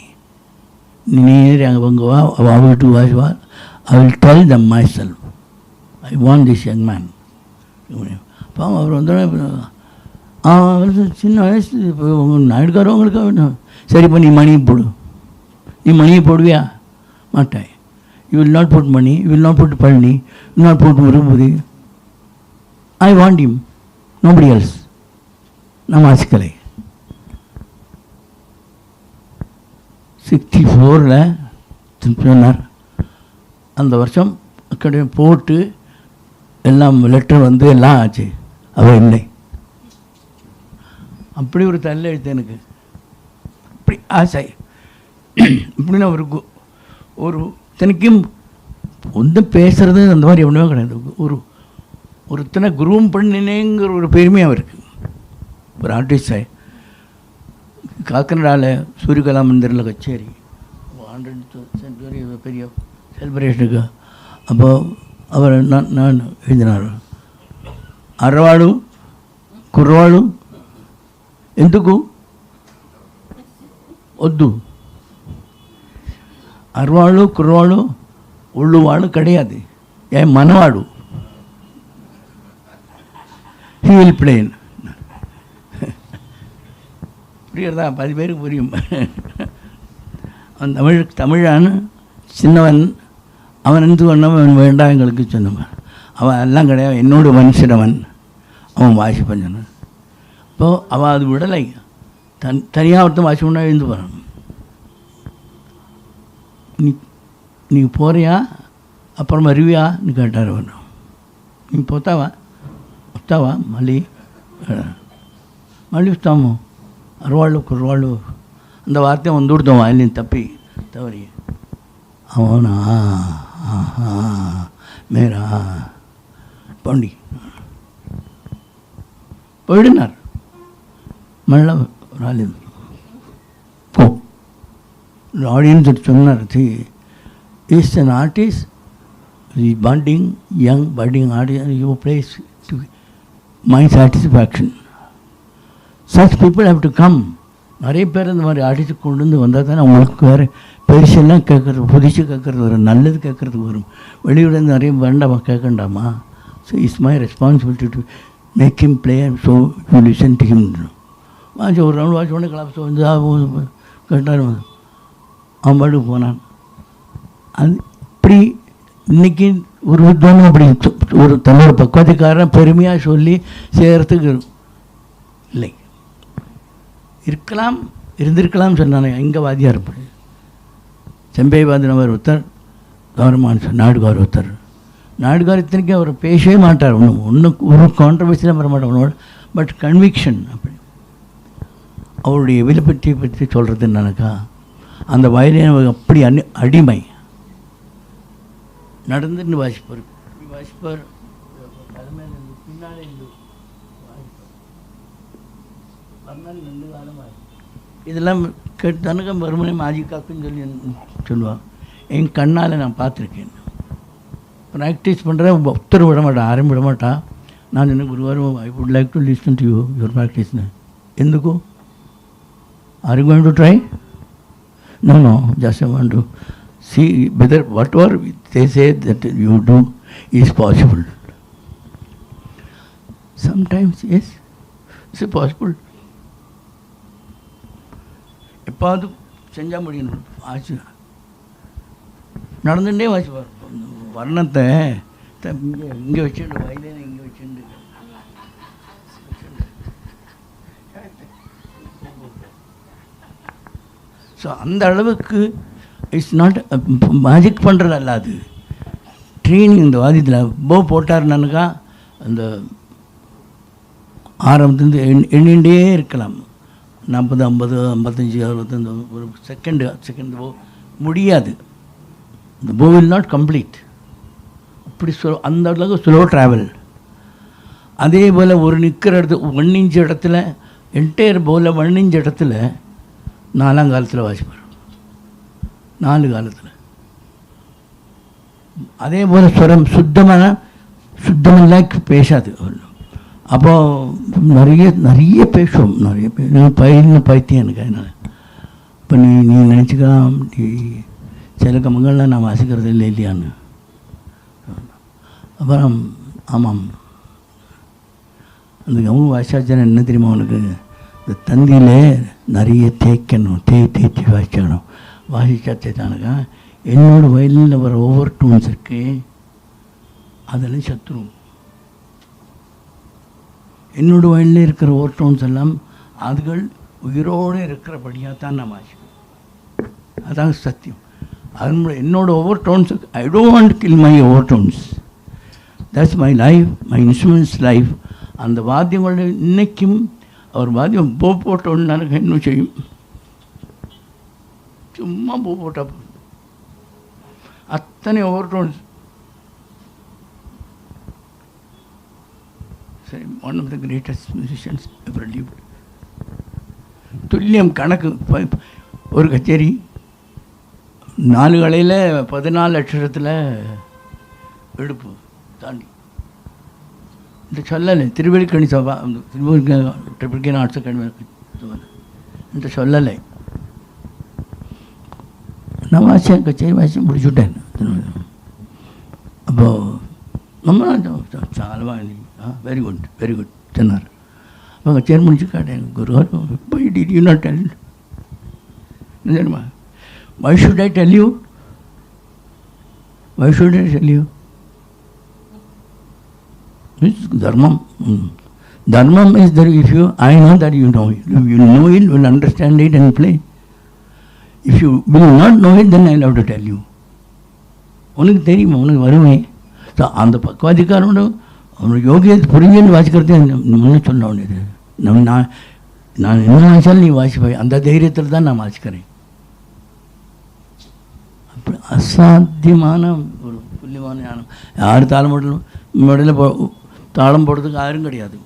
நேரே அங்கே அவங்க வா, அவள் வீட்டுக்கு வாசிவா. I will tell them myself, I want this young man பாவம் அவர் வந்தோடனே சின்ன வயசு இப்போ உங்கள் நாயுடுக்காரவங்களுக்கு வேணும். சரிப்பா நீ மணியை போடு. நீ மணியை போடுவியா? மாட்டாய். You will not put Mani, you will not put Palani, you will not put Murugapuri. I want him, nobody else. நான் வாசிக்கலை. 64 சொன்னார். அந்த வருஷம் போட்டு எல்லாம் லெட்டர் வந்து எல்லாம் ஆச்சு. அவள் இல்லை. அப்படி ஒரு தள்ள எழுத்து எனக்கு. அப்படி ஆசை. இப்படின்னா ஒரு இத்தனைக்கும் ஒன்றும் பேசுறது அந்த மாதிரி எவ்வளோ கிடையாது. ஒருத்தனை குரூம் பண்ணினேங்கிற ஒரு பெருமையாக அவருக்கு. ஒரு ஆர்டிஸ்டாக காக்கனடாவில் சூரியகலா மந்திரில் கச்சேரி 100th century பெரிய செலிப்ரேஷனுக்கு. அப்போது அவர் நான் எழுதினார், అరవాడు కుర్రవాడు ఎందుకు వద్దు. అరవాడు కుర్రవాడు ఒళ్ళువాడు கிடையாது, என் மனவாடு. He will play. புரியுறதா? 10 பேருக்கு புரியும். அவன் தமிழான் சின்னவன். அவன் எந்த ஒன்றவன் வேண்டாம் எங்களுக்கு சொன்னவன். அவன் எல்லாம் கிடையாது, என்னோட மனுஷனவன். அவன் வாசிப்பான் சொன்னான். இப்போது அவள் அது விடலை. தனியாக ஒருத்தன் வாசி பண்ணால் எழுந்து போகிறான். நீ போறியா அப்புறம் வருவியான்னு கேட்டார் அவன். நீ వస్తావా మళ్ళీ వస్తాము అరవాళ్ళు కుర్రవాళ్ళు அந்த வார்த்தை வந்துவிடுத்தோம் வாயிலையும் தவறி. அவனா மேரா போண்டி போயிடுனார். மళ్ళా రాలేదు. போ ஆடியன்ஸ் சொன்னார், is an artist, is budding, young budding audience, you place to my satisfaction. Such people have to come. நிறைய பேர் இந்த மாதிரி ஆடிட்டு கொண்டு வந்து வந்தால் தானே அவங்களுக்கு வேறு பெருசெல்லாம் கேட்குறது, புதுசு கேட்குறது வரும், நல்லது கேட்குறதுக்கு வரும். வெளியூர்லேருந்து நிறைய வேண்டாமா கேட்கண்டாமா? So it's my responsibility to make him play. So you listen to him. வாட்சி ஒரு ரவுண்ட் வாட்ச் உடனே கிளாஸ் வந்து கேட்டார். அவன் பாட்டுக்கு போனான். அது இப்படி இன்றைக்கி ஒரு வித்வானும் அப்படி ஒரு தன்னோட பக்குவத்துக்காரன் பெருமையாக சொல்லி செய்கிறதுக்கு இல்லை. இருக்கலாம், இருந்திருக்கலாம் சொன்னானே. எங்கே வாதியாக இருப்பேன். செம்பைவாதினவர் ஒருத்தர், கவர்மான் நாடுகார் ஒருத்தர். நாடுகார் இத்தனைக்கும் அவர் பேசவே மாட்டார். ஒன்றும் ஒரு கான்ட்ரவர்சியெலாம் வர மாட்டார். பட் கன்விக்ஷன் அப்படி. அவருடைய விலைப்பற்றி சொல்கிறது என்னக்கா, அந்த வயலின் அப்படி அடிமை. நடந்துட்டு வாசிப்பார், பின்னாலே இதெல்லாம் கேட்டானுங்க மறுமணி மாஜிக்காக்குன்னு சொல்லுவான். என் கண்ணால் நான் பார்த்துருக்கேன். ப்ராக்டிஸ் பண்ணுறேன், ஒருத்தர் விட மாட்டான், யாரும் விட மாட்டான். நான் என்ன குருவாரம் I would like to listen to your ப்ராக்டிஸ்னு. ఎందుకు? Are you going to try? No, just I want to see whether whatever they say that you do is possible. Sometimes, yes, it's possible. எப்பாவது செஞ்சால் முடியணும். ஆச்சு நடந்துட்டே வாசிப்பார். வர்ணத்தை இங்கே வச்சுண்டு, வயலில் இங்கே வச்சுண்டு. ஸோ அந்த அளவுக்கு இட்ஸ் நாட் மேஜிக் பண்ணுறது அல்ல, அது ட்ரைனிங். இந்த வாதியத்தில் போ போட்டார்னாக்கா அந்த ஆரம்பத்துலேருந்து எண்ணிகிட்டே இருக்கலாம். 40, 50, 55, 65 ஒரு செகண்ட் போ முடியாது. இந்த போ வில் நாட் கம்ப்ளீட். அப்படி அந்த அளவுக்கு ஸ்லோ ட்ராவல். அதே போல் ஒரு நிற்கிற இடத்துல 1 inch இடத்துல என்டையர் போல் 1 inch இடத்துல 4ஆம் காலத்தில் வாசிப்பார். 4 காலத்தில். அதே போல் ஸ்வரம் சுத்தமெல்லாம் பேசாது. அப்போது நிறைய பேசுவோம். நிறைய பைத்தியம் எனக்கு. அதனால் இப்போ நீ நினச்சிக்கலாம், சில கமங்கள்லாம் நான் வாசிக்கிறது இல்லையான்னு. அப்புறம் ஆமாம் அந்த அவங்க வாசிச்சாச்சுன்னா என்ன தெரியுமா அவனுக்கு, இந்த தந்தியில் நிறைய தேய்க்கணும், தேய்ச்சி வாசிக்கணும். வாசிச்சாத்தானுக்கா என்னோட வயலில் வர ஓவர் டூன்ஸ் இருக்கு, அதெல்லாம் சத்துரும். என்னோட வயலில் இருக்கிற ஓவர் டோன்ஸ் எல்லாம் அதுகள் உயிரோடு இருக்கிறபடியாக தான் நான் வாசிப்பேன். அதான் சத்தியம். அது என்னோட overtones, I don't want to kill my overtones. That's my life, my instruments life. அந்த வாத்தியங்களோட இன்னைக்கும் அவர் வாத்தியம் போட்டோன்னு இன்னும் செய்யும். சும்மா போட்டா அத்தனை ஓவர் டோன்ஸ். சரி, one of the greatest musicians ever lived. துல்லியம் கணக்கு. ஒரு கச்சேரி 4 கலையில் 14 அக்ஷரத்தில் எடுப்பு தாண்டி இந்த சொல்லலை. திருவள்ளிக்கணி சபா, திருவள்ளிக்கணி ஆர்ட்ஸ் அகாடமி இந்த சொல்லலை. நான் வாசித்தேன், கச்சேரி வாசி முடிச்சுட்டேன். அப்போது நம்ம చాలా வெரி குட் வெரி குட் சொன்னார். அப்போ கச்சேரி முடிச்சு காட்டேன், குரு why did you not tell? தெரியுமா, why should I tell you? Why should I tell you? It's dharmam. Dharmam is that if you, I know that you know it. If you know it, you will understand it and play. If you will not know it, then I will have to tell you. உனக்கு தெரியுமா, உனக்கு வருமே. So அந்த பக்குவாதிக்காரோட அவனுக்கு யோகியத்தை புரிஞ்சுன்னு வாசிக்கிறதே முன்னே சொல்ல வேண்டியது. நான் என்ன வாசிச்சாலும் நீ வாசிப்பாய், அந்த தைரியத்தில் தான் நான் வாசிக்கிறேன். அப்படி அசாத்தியமான ஒரு துல்லியமான ஞானம். யார் தாளம் தாளம் போடுறதுக்கு யாரும் கிடையாது.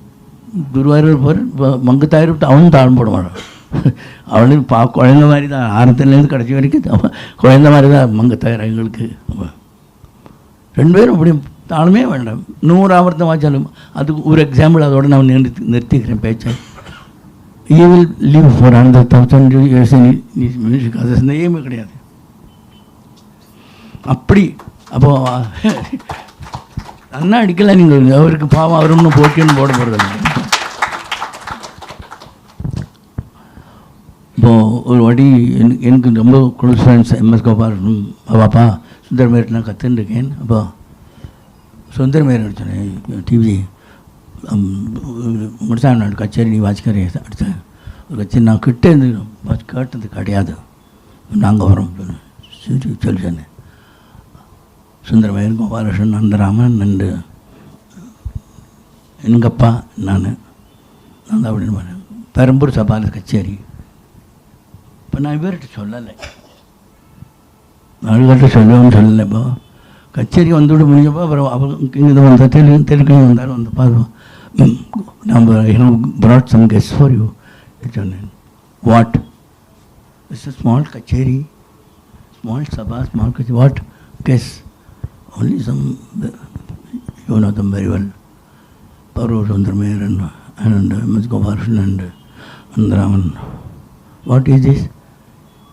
குருவாயூர் போர் மங்குத்தாயிரம் அவனும் தாளம் போட மாட்டான். அவனுக்கு குழந்த மாதிரி தான், ஆரம்பத்துலேருந்து கடைசி வரைக்கும் குழந்த மாதிரி தான் மங்குத்தாயிரம் எங்களுக்கு. 2 பேரும் அப்படி தாளமே வேண்டாம். 100 ஆவர்த்தம் வாய்ச்சாலும் அதுக்கு ஒரு எக்ஸாம்பிள் அதோட நான் நிறுத்திக்கிறேன் பேச்சை. You will leave for another 1000 years music. அது சந்தேகமே கிடையாது. அப்படி அப்போது அண்ணா அடிக்கலாம். நீங்கள் அவருக்கு பாவம், அவர் ஒன்றும் போட்டின்னு போட போகிறதில்ல. இப்போது ஒரு வாட்டி எனக்கு ரொம்ப க்ளோஸ் ஃப்ரெண்ட்ஸ் MS கோபாலன் பாப்பா சுந்தரமேர் நான் கற்றுருக்கேன். அப்போ சுந்தரமேர் அடித்தேன் டிவி முடிச்சா நான் கச்சேரி நீ வாசிக்கிறேன் அடித்தேன். ஒரு கச்சேரி நான் கிட்டே இருந்து கேட்டது கிடையாது. நாங்கள் வரோம் சொல்லி சொன்னேன். சுந்தரமேர், கோபாலகிருஷ்ணன், நந்தராமன் அண்டு எங்கப்பா நான் தான் அப்படின்னு பண்ணேன். பெரம்பூர் சபாவில் கச்சேரி. இப்போ நான் இவர்கிட்ட சொல்லலை, அழுகிட்ட சொல்லலை. இப்போ கச்சேரி வந்துவிட்டு முடிஞ்சப்போ அப்புறம் அவங்க இங்கே வந்தால் தெலுங்கு வந்தார். வந்து பார்ப்போம், நம்ம brought some guests for you. சொன்னேன். What? It's a small கச்சேரி, small sabha, small கச்சேரி. What guests? Only some, you know them very well. Parur Sundarmer and MS Gopalakrishnan and Nandaraman. What is this?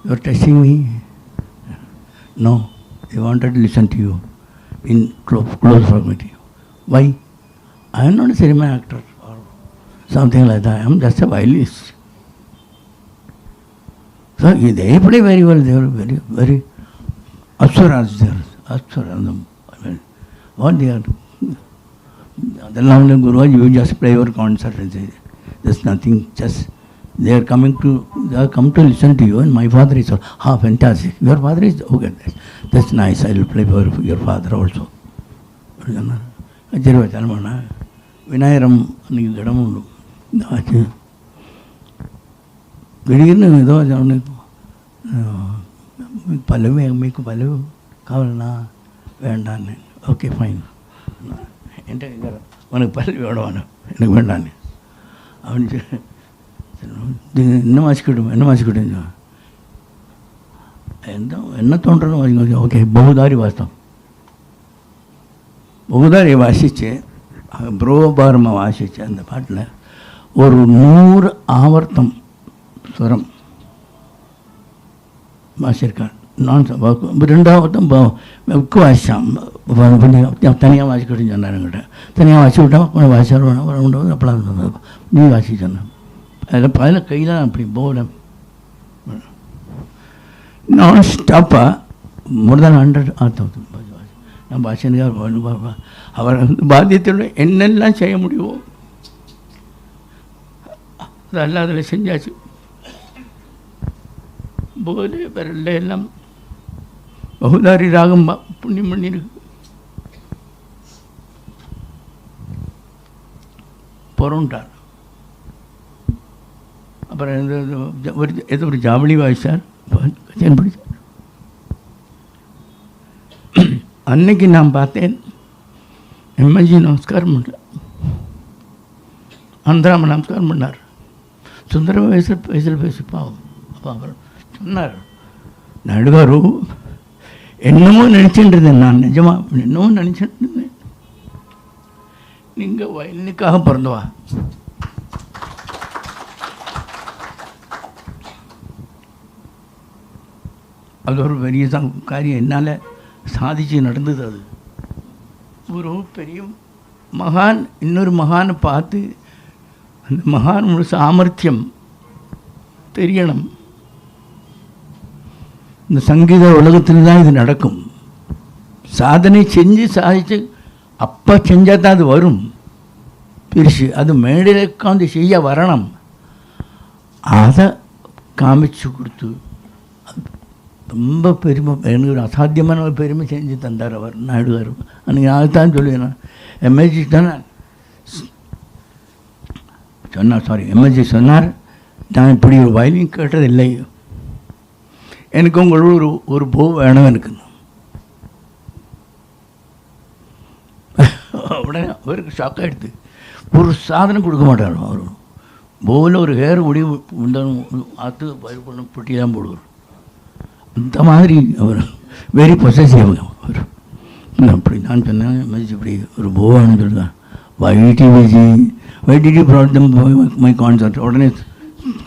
You are testing me? No, they wanted to listen to you in close proximity. Why? I am not a cinema actor or something like that. I am just a violinist. So they play very well. They are very, very aswaras there. Aswaras. What they are? The Guru, you just play your concert and say, there's nothing, just they are coming to, they are come to listen to you. And my father is, fantastic. Your father is, okay, that's nice. I will play for your father also. Vinayakram அன்றைக்கி இடம் உண்டு ஆச்சு. திடீர்னு ஏதோ அவனுக்கு பல்லவி మీకు பல்லவி కావాలన్నా வேண்டான்னு. ஓகே ஃபைன், என்கிட்ட கேட்குற உனக்கு பல்லவி வேணும், எனக்கு வேண்டான்னு. அவன் என்ன வாசிக்கிட்டோம் என்ன தோன்றதும் வாசிக்க. ஓகே, பகுதாரி வாசித்தோம். பகுதாரி வாசித்து புரோபாரமாக வாசித்து அந்த பாட்டில் ஒரு 100 ஆவர்த்தம் ஸ்வரம் வாசியிருக்கார். நான் ரெண்டாவது புக்கு வாசித்தான் தனியாக வாசிக்கிட்டு சொன்னார் என்கிட்ட. தனியாக வாசி விட்டான் கொஞ்சம் வாசிச்சார் உண்டு அப்பெல்லாம் நீ வாசி சொன்னேன். அதில் கையில் அப்படி போல நான் ஸ்டாப்பாக more than 100,000 நான் பாஷனுக்காக அவர் பாத்தியத்தோட என்னெல்லாம் செய்ய முடியுமோ அதெல்லாம் அதில் செஞ்சாச்சு. போது விரல்ல எல்லாம் பகுதாரி ராகம் புண்ணியம் பண்ணிருக்கு. பொறண்டார். அப்புறம் ஏதோ ஒரு ஜாவளி வாய்ச்சார், கச்சேரி பிடிச்சார். அன்னைக்கு நான் பார்த்தேன் எம்எல்ஜி நமஸ்காரம் பண்ண, ஆந்திராம நமஸ்காரம் பண்ணார். சுந்தர வயசில் பேசி பாவம். அப்போ அவர் சொன்னார், நாயுடு గారు என்னமோ நினச்சிட்டு இருந்தேன், நான் நிஜமாக என்னமோ நினச்சிட்டு இருந்தேன், நீங்கள் வயலினுக்காக பிறந்தவா. அது ஒரு பெரிய காரியம் என்னால் சாதிச்சு நடந்தது. அது ஒரு பெரிய மகான் இன்னொரு மகானை பார்த்து அந்த மகானோட சாமர்த்தியம் தெரியணும். இந்த சங்கீத உலகத்தில் தான் இது நடக்கும். சாதனை செஞ்சு சாதிச்சு அப்போ செஞ்சால் தான் அது வரும் பெருசு. அது மேடையில் உட்காந்து செய்ய வரணும். அதை காமிச்சு கொடுத்து ரொம்ப பெருமை, எனக்கு ஒரு அசாத்தியமான ஒரு பெருமை செஞ்சு தந்தார் அவர் நாயுடு கார். அன்றைக்கி அதுதான் சொல்லுவேன். எம்எல்ஜி தானே சொன்னார், எம்எல்ஜி சொன்னார், நான் இப்படி ஒரு வயலின் கேட்டதில்லை, எனக்கு உங்களோட ஒரு போ வேணும் எனக்கு. உடனே அவருக்கு ஷாக் ஆகிடுது. ஒரு சாதனை கொடுக்க மாட்டார் அவர். போவில் ஒரு ஹேர் முடி ஆற்று பயிர் பண்ண பொட்டி தான் போடுவார். அந்த மாதிரி அவர் வெரி பொசசிவ் அவர். அப்படி நான் சொன்னேன், எம்எல்ஜி இப்படி ஒரு போவான்னு சொல்லுவேன். வைடிடி ப்ராப்ளம் மை கான்சர்ட். உடனே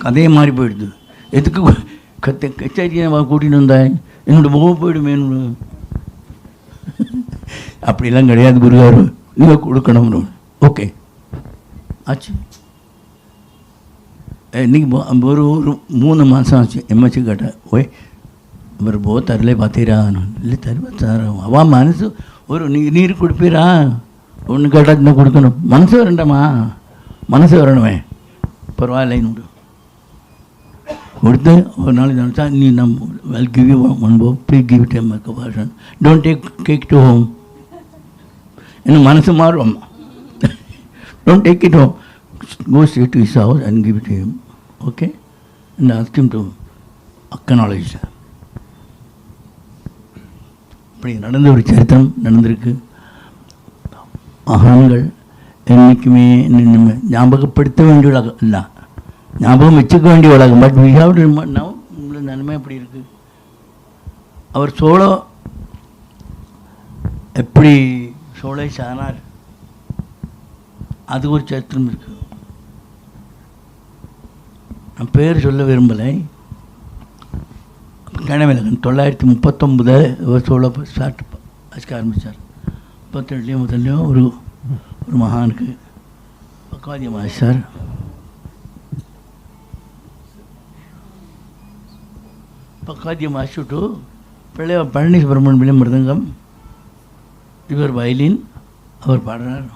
கதையை மாறி போயிடுது. எதுக்கு கச்சேரியை கூட்டின்னு வந்தாய், என்னோட போக போயிடுமேனு. அப்படிலாம் கிடையாது குருகாரு, நீங்கள் கொடுக்கணும்னு. ஓகே ஆச்சு. இன்றைக்கி ஒரு 3 மாதம் ஆச்சு. எம்எல்சி கேட்டேன், ஓய் இவர் போ தரலே பார்த்தீரா? இல்லை தருவா சார். அவன் மனசு ஒரு நீர் கொடுப்பீரா? ஒன்று கேட்டால் இன்னும் கொடுக்கணும். மனசு வரண்டாமா? மனசு வரணுமே. பரவாயில்லைன்னு கொடுத்து ஒரு நாள் நினச்சா, நீ I'll give you one bow, please give it a microphone. Don't take it home. என்ன மனசு மாறும். Don't take it home. Go straight to his house and give it to him. Okay? And ask him to acknowledge that. இப்படி நடந்த ஒரு சரித்திரம் நடந்திருக்கு. மகான்கள் என்றைக்குமே ஞாபகப்படுத்த வேண்டிய உலகம் இல்லை, ஞாபகம் வச்சுக்க வேண்டிய உலகம். But we have to now உங்களை நன்மை அப்படி இருக்குது. அவர் சோழோ எப்படி சோழேஷ் ஆனார், அது ஒரு சரித்திரம் இருக்குது. நான் பேர் சொல்ல விரும்பலை. கணவன் 939 இவர் சோழ ஸ்டார்ட் வச்சுக்க ஆரம்பித்தார். 37 முதல்லையும் ஒரு மகானுக்கு பக்கவாதியம் ஆச்சார். பக்கவாதியம் ஆச்சுட்டு பிள்ளைய பழனி சுப்பிரமணியம் மிருதங்கம், இவர் வயலின், அவர் பாடுறார்.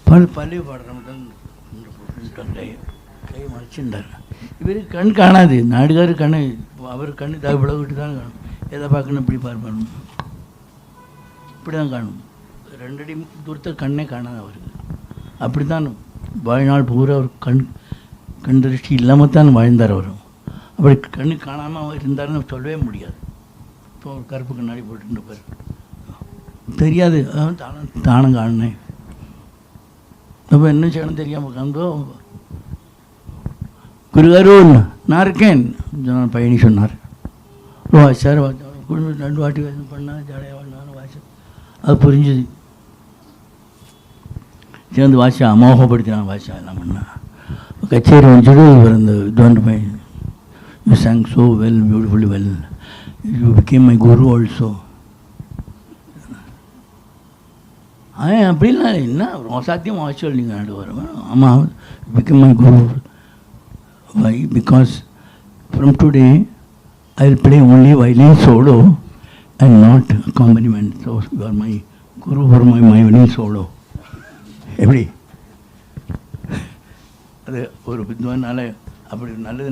பள்ளி பாடுற கை மறைச்சிருந்தார். இவருக்கு கண் காணாது. நாடுகார் கண்ணு, அவர் கண்ணு விட்டு தான் காணும். எதை பார்க்கணும் இப்படி பார்ப்பார், இப்படி தான் காணும். 2 அடி தூரத்தை கண்ணே காணாது அவருக்கு. அப்படி தான் வாழ்நாள் பூரா அவர் கண் திருஷ்டி இல்லாமல் தான் வாழ்ந்தார் அவர். அப்படி கண்ணு காணாமல் அவர் இருந்தாருன்னு சொல்லவே முடியாது. இப்போ ஒரு கருப்பு கண்ணாடி போட்டுருப்பார், தெரியாது. தானம் காணினேன். அப்போ என்ன செய்யணும் தெரியாமல் காண்போ. குருகாரு நான் இருக்கேன் பழனி சொன்னார். வாசிச்சார். குடும்பம் 2 வாட்டி வேஷம் பண்ணால் ஜாடையாக வாழ்ந்தாலும் வாசிச்சு அது புரிஞ்சுது. சேர்ந்து வாசிச்சா அமோகப்படுத்தினான். வாசிச்சா எல்லாம் பண்ணா. கச்சேரி வச்சுட்டு இவர் இந்த இதுவாண்டு பையன் You sang so well, beautifully well. You became my guru also. அப்படிலாம் என்ன அசாத்தியம் ஆக்சுவல் நீங்கள் ஆடு வர ஆமாம், became my guru. Why? Because from today I will play only violin solo and not accompaniment. So you are my guru for my violin solo. எப்படி அது ஒரு வித்வானால அப்படி நல்லது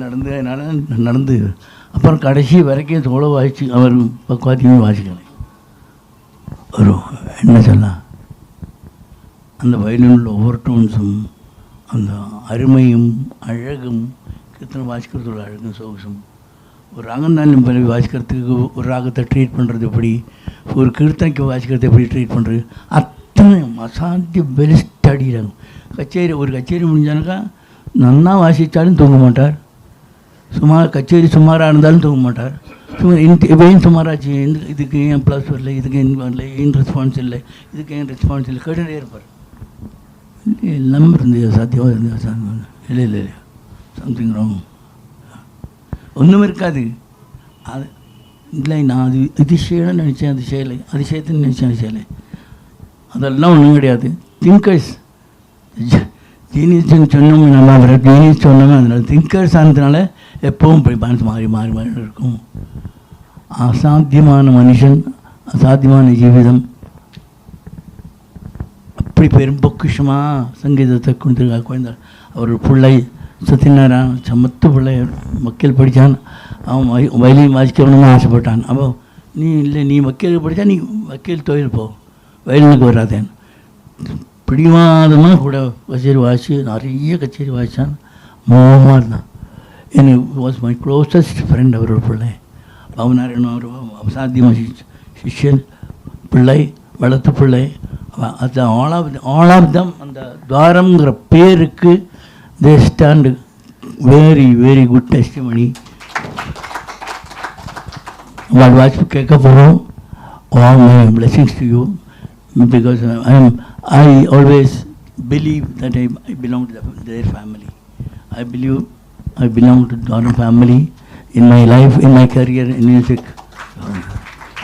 நடந்து அப்புறம் கடைசி வரைக்கும் சோளோ வாசிச்சு அவர் பக்குவாத்தையுமே வாசிக்கலை. ஒரு என்ன சொல்லலாம், அந்த வயலின் உள்ள ஒவ்வொரு டோன்ஸும் அந்த அருமையும் அழகும் கீர்த்தனை வாசிக்கிறதோட அழகும் சொகுசும், ஒரு ராகந்தாலும் பலவி வாசிக்கிறதுக்கு ஒரு ராகத்தை ட்ரீட் பண்ணுறது எப்படி, ஒரு கீர்த்தனைக்கு வாசிக்கிறது எப்படி ட்ரீட் பண்ணுறது, அத்தனை அசாத்திய வெல் ஸ்டடிடாகும். ஒரு கச்சேரி முடிஞ்சானாக்கா நன்னா வாசித்தாலும் தூங்க மாட்டார், கச்சேரி சுமாராக இருந்தாலும் தூங்க மாட்டார். இப்போ ஏன் சுமாராச்சு, இதுக்கு ஏன் ப்ளஸ் வரல, இதுக்கு ஏன் வரல, ஏன் ரெஸ்பான்ஸ் இல்லை, இதுக்கு ஏன் ரெஸ்பான்ஸ் இல்லை கேட்டுகிட்டே இருப்பார். எல்லாமே இருந்தது சாத்தியமாக இருந்தது. இல்லை சம்திங் ராங், ஒன்றும் இருக்காது. அது இல்லை, நான் இது செய்யணும்னு நினச்சேன், அது செய்யலை, அது செய்யணும்னு நினச்சேன், அது செய்யலை, அதெல்லாம் ஒன்றும் கிடையாது. திங்கர்ஸ் ஜீனியஸ்ன்னு சொன்னோம், நம்ம அவரை ஜீனியஸ் சொன்னோமே, அதனால் திங்கர்ஸ் ஆனதுனால எப்பவும் இப்படி மனசு மாறி மாறி மாறி இருக்கும். அசாத்தியமான மனுஷன், அசாத்தியமான ஜீவிதம், அப்படி பெரும் பொக்கிஷமாக சங்கீதத்தை கொடுத்துருக்கா குழந்தை. அவர் பிள்ளை சத்யநாராயண சமத்து பிள்ளை, வக்கீல் படித்தான், அவன் வயலின் வாசிக்கணும்னு ஆசைப்பட்டான். அப்போ நீ வக்கீல் படித்தா நீ வக்கீல் தொழில் போ, வயலினுக்கு வராதேன். பிடிவாதமாக கூட கச்சேரி வாசி, நிறைய கச்சேரி வாசித்தான், மோகமாக இருந்தான். எனக்கு வாஸ் மை க்ளோசஸ்ட் ஃப்ரெண்ட் அவரோட பிள்ளை. பவனாராயணன் அவர் அசாத்தியமாக சிஷ்யன் பிள்ளை, வளர்த்த பிள்ளை. அது ஆல் ஆஃப் தம் அந்த துவாரம்ங்கிற பேருக்கு தே stand very very good testimony. வாழ் வாட்சி கேட்க போகிறோம். All my blessings to you, because I always believe that I belong to their family. I believe I belong to the Dwaram family in my life, in my career in music.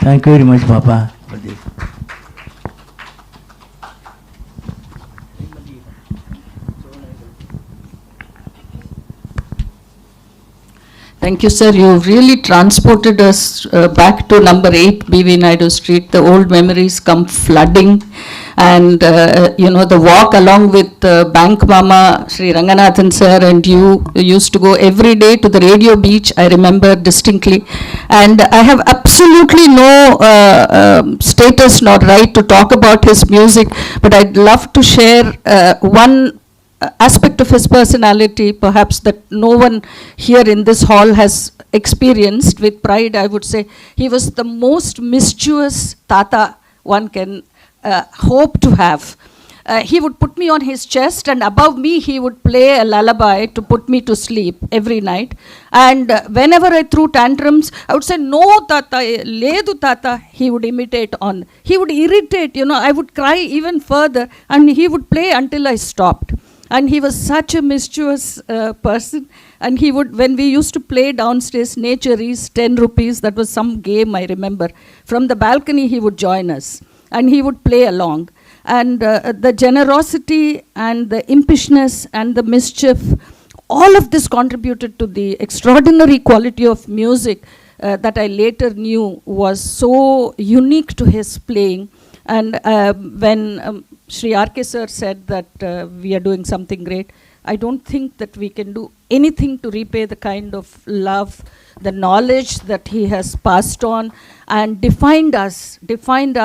Thank you very much, Papa, for this. Thank you, sir. You've really transported us back to number 8 BV Naidu Street. The old memories come flooding. And, the walk along with Bank Mama, Sri Ranganathan sir, and you used to go every day to the radio beach, I remember distinctly. And I have absolutely no status nor right to talk about his music, but I'd love to share one aspect of his personality, perhaps that no one here in this hall has experienced. With pride, I would say he was the most mischievous tata one can hope to have. He would put me on his chest, and above me he would play a lullaby to put me to sleep every night. And whenever I threw tantrums, I would say, "No, tata, ledu tata," he would imitate on. He would irritate, I would cry even further, and he would play until I stopped. And he was such a mischievous person. And he would, when we used to play downstairs, nature is 10 rupees, that was some game I remember. From the balcony he would join us, and he would play along. And the generosity and the impishness and the mischief, all of this contributed to the extraordinary quality of music that I later knew was so unique to his playing. And when Sri Arkay sir said that we are doing something great, I don't think that we can do anything to repay the kind of love, the knowledge that he has passed on and defined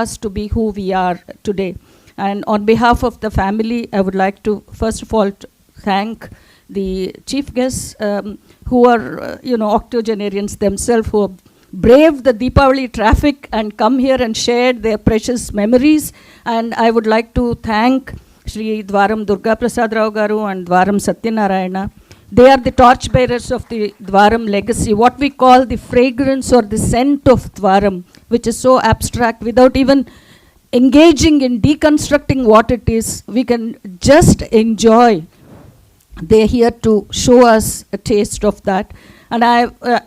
us to be who we are today. And on behalf of the family, I would like to first of all thank the chief guests who are, octogenarians themselves, who have braved the Deepavali traffic and come here and shared their precious memories. And I would like to thank Sri Dwaram Durga Prasad Rao garu and Dwaram Satyanarayana. They are the torch bearers of the Dwaram legacy, what we call the fragrance or the scent of Dwaram, which is so abstract. Without even engaging in deconstructing what it is, we can just enjoy. They're here to show us a taste of that. And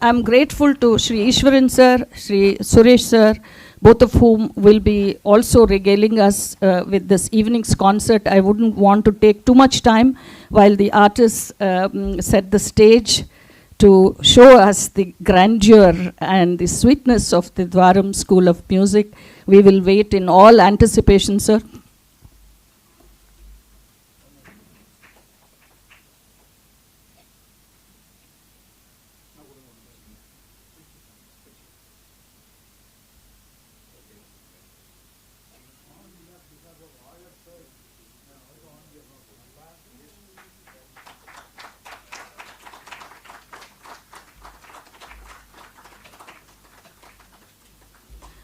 I'm grateful to Sri Easwarn sir, Sri Suresh sir, both of whom will be also regaling us with this evening's concert. I wouldn't want to take too much time while the artists set the stage to show us the grandeur and the sweetness of the Dwaram School of Music. We will wait in all anticipation, sir.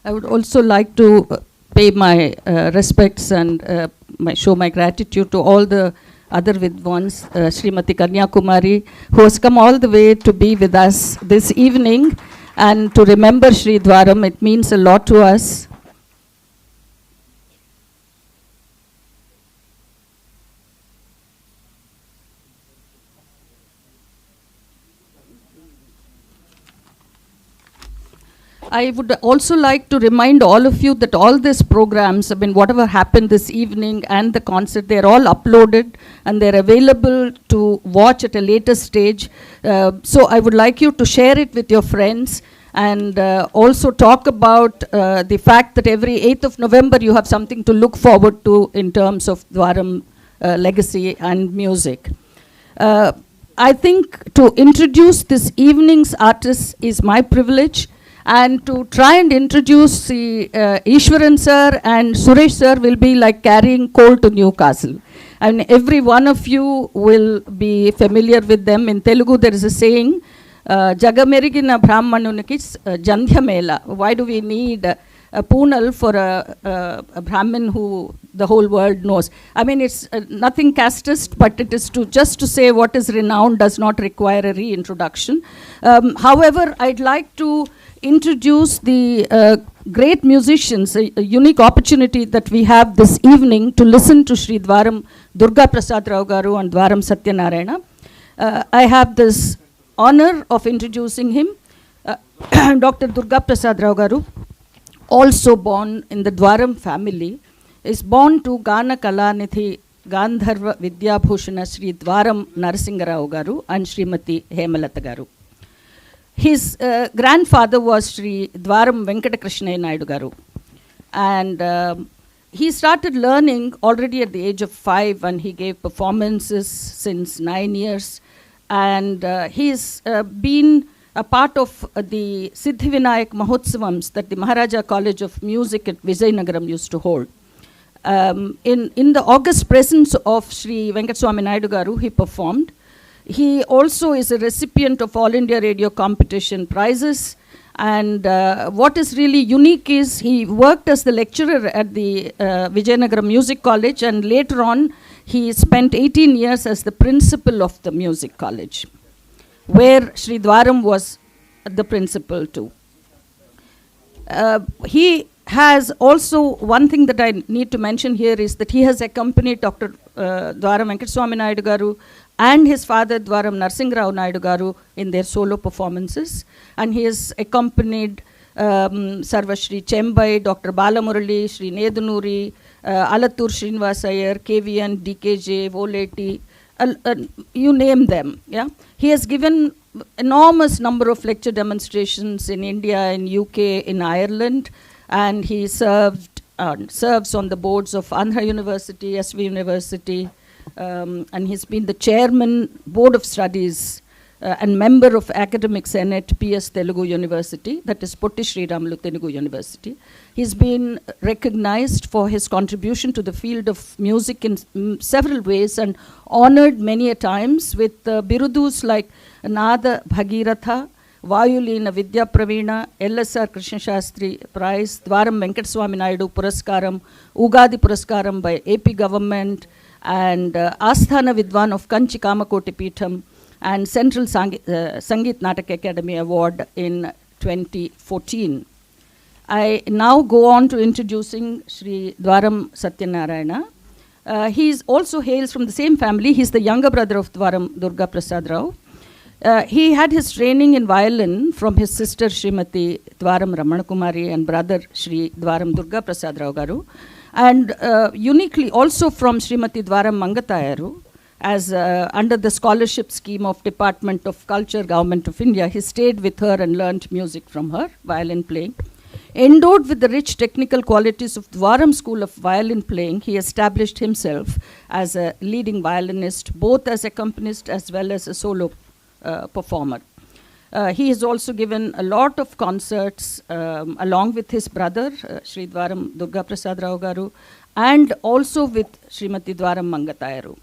I would also like to pay my respects and show my gratitude to all the other Vidwans, Srimati Kanya Kumari, who has come all the way to be with us this evening and to remember Sri Dwaram. It means a lot to us. I would also like to remind all of you that all these programs, I mean, whatever happened this evening and the concert, they're all uploaded and they're available to watch at a later stage. So I would like you to share it with your friends and also talk about the fact that every 8th of November you have something to look forward to in terms of Dwaram legacy and music. I think to introduce this evening's artists is my privilege. And to try and introduce the Easwarn sir and Suresh sir will be like carrying coal to Newcastle. And every one of you will be familiar with them. In Telugu there is a saying, Jagamerigina Brahmanuniki Jandhya Mela. Why do we need a Poonal for a Brahmin who the whole world knows? I mean, it's nothing casteist, but it is just to say what is renowned does not require a reintroduction. However, I'd like to introduce the great musicians, a unique opportunity that we have this evening to listen to Sri Dwaram Durga Prasad Rao Garu and Dwaram Satyanarayana. I have this honor of introducing him, Dr. Durga Prasad Rao Garu, also born in the Dwaram family, is born to Gana Kalanidhi Gandharva Vidyabhushana Sri Dwaram Narasingarao Garu and Srimati Hemalata Garu. His grandfather was Sri Dwaram Venkataswamy Naidu Garu. And he started learning already at the age of 5 and he gave performances since 9 years. And he's been a part of the Siddhivinayak Mahotsavams that the Maharaja College of Music at Vijayanagaram used to hold. In the august presence of Sri Venkataswamy Naidu Garu, he performed. He also is a recipient of All India Radio Competition prizes. And what is really unique is he worked as the lecturer at the Vijayanagaram Music College, and later on he spent 18 years as the principal of the music college, where Sri Dwaram was the principal too. He has also, one thing that I need to mention here is that he has accompanied Dr. Dwaram Venkataswamy Naidu Garu and his father Dwaram Narasingarao Naidu Garu in their solo performances. And he has accompanied Sarvashri Chembai, Dr. Balamurali, Sri Nedunuri, Alattur Srinivas Iyer, KVN, DKJ, Voleti, you name them. Yeah? He has given enormous number of lecture demonstrations in India, in UK, in Ireland, and he serves on the boards of Andhra University, SV University, and he's been the chairman, Board of Studies, and member of Academic Senate, PS Telugu University, that is Potti Sri Ramulu Telugu University. He's been recognized for his contribution to the field of music in several ways and honored many a times with birudus like Nada Bhagiratha, Vioilin Vidya Pravina, LSR Krishna Shastri Prize, Dwaram Venkataswamy Naidu Puraskaram, Ugadi Puraskaram by AP government, and Asthana Vidwan of Kanchi Kamakoti Peetham, and Central Sangeet Natak Academy Award in 2014. I now go on to introducing Sri Dwaram Satyanarayana. He also hails from the same family. He's the younger brother of Dwaram Durga Prasad Rao. He had his training in violin from his sister Srimati Dwaram Ramanakumari and brother Sri Dwaram Durga Prasad Rao garu, and uniquely also from Srimati Dwaram Mangatayaru, as under the scholarship scheme of Department of Culture, Government of India. He stayed with her and learnt music from her, violin playing. Endowed with the rich technical qualities of Dwaram School of Violin Playing, he established himself as a leading violinist, both as accompanist as well as a solo performer. He has also given a lot of concerts along with his brother, Sri Dwaram Durga Prasad Rao garu, and also with Srimati Dwaram Mangatayaru.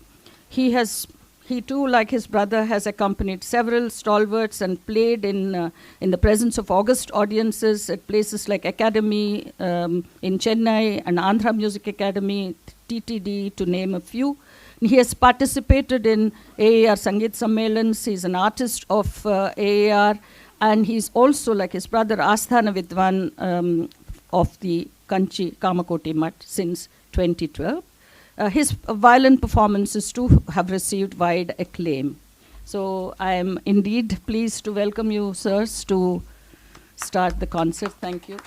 He too, like his brother, has accompanied several stalwarts and played in the presence of august audiences at places like Academy in Chennai and Andhra Music Academy, TTD, to name a few. He has participated in AAR Sangeet Sammelans. He's an artist of AAR, and he's also, like his brother, Asthana Vidwan of the Kanchi Kamakoti Mutt since 2012. His violin performances too have received wide acclaim. So I am indeed pleased to welcome you, sirs, to start the concert. Thank you.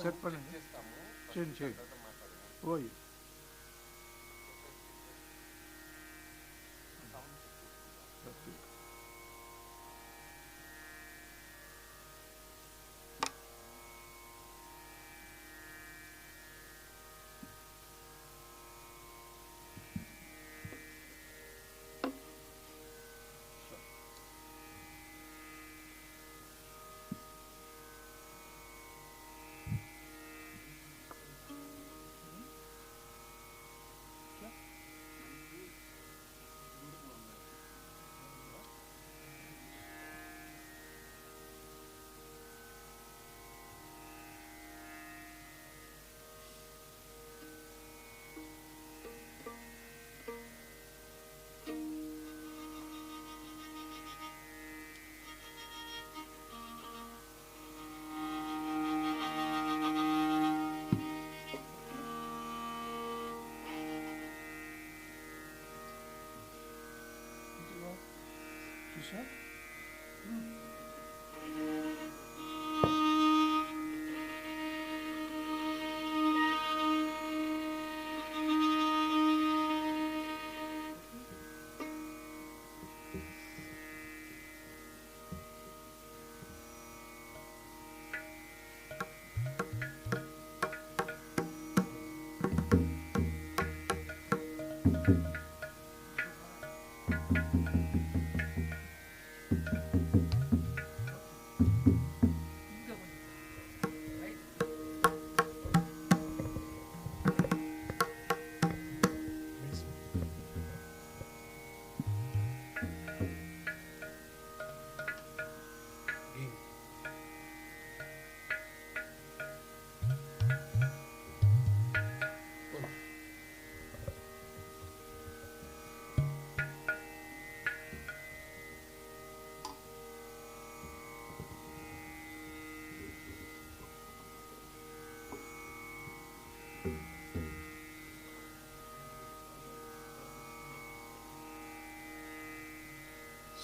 Set పడండి చేయండి చేయండి ఓయ్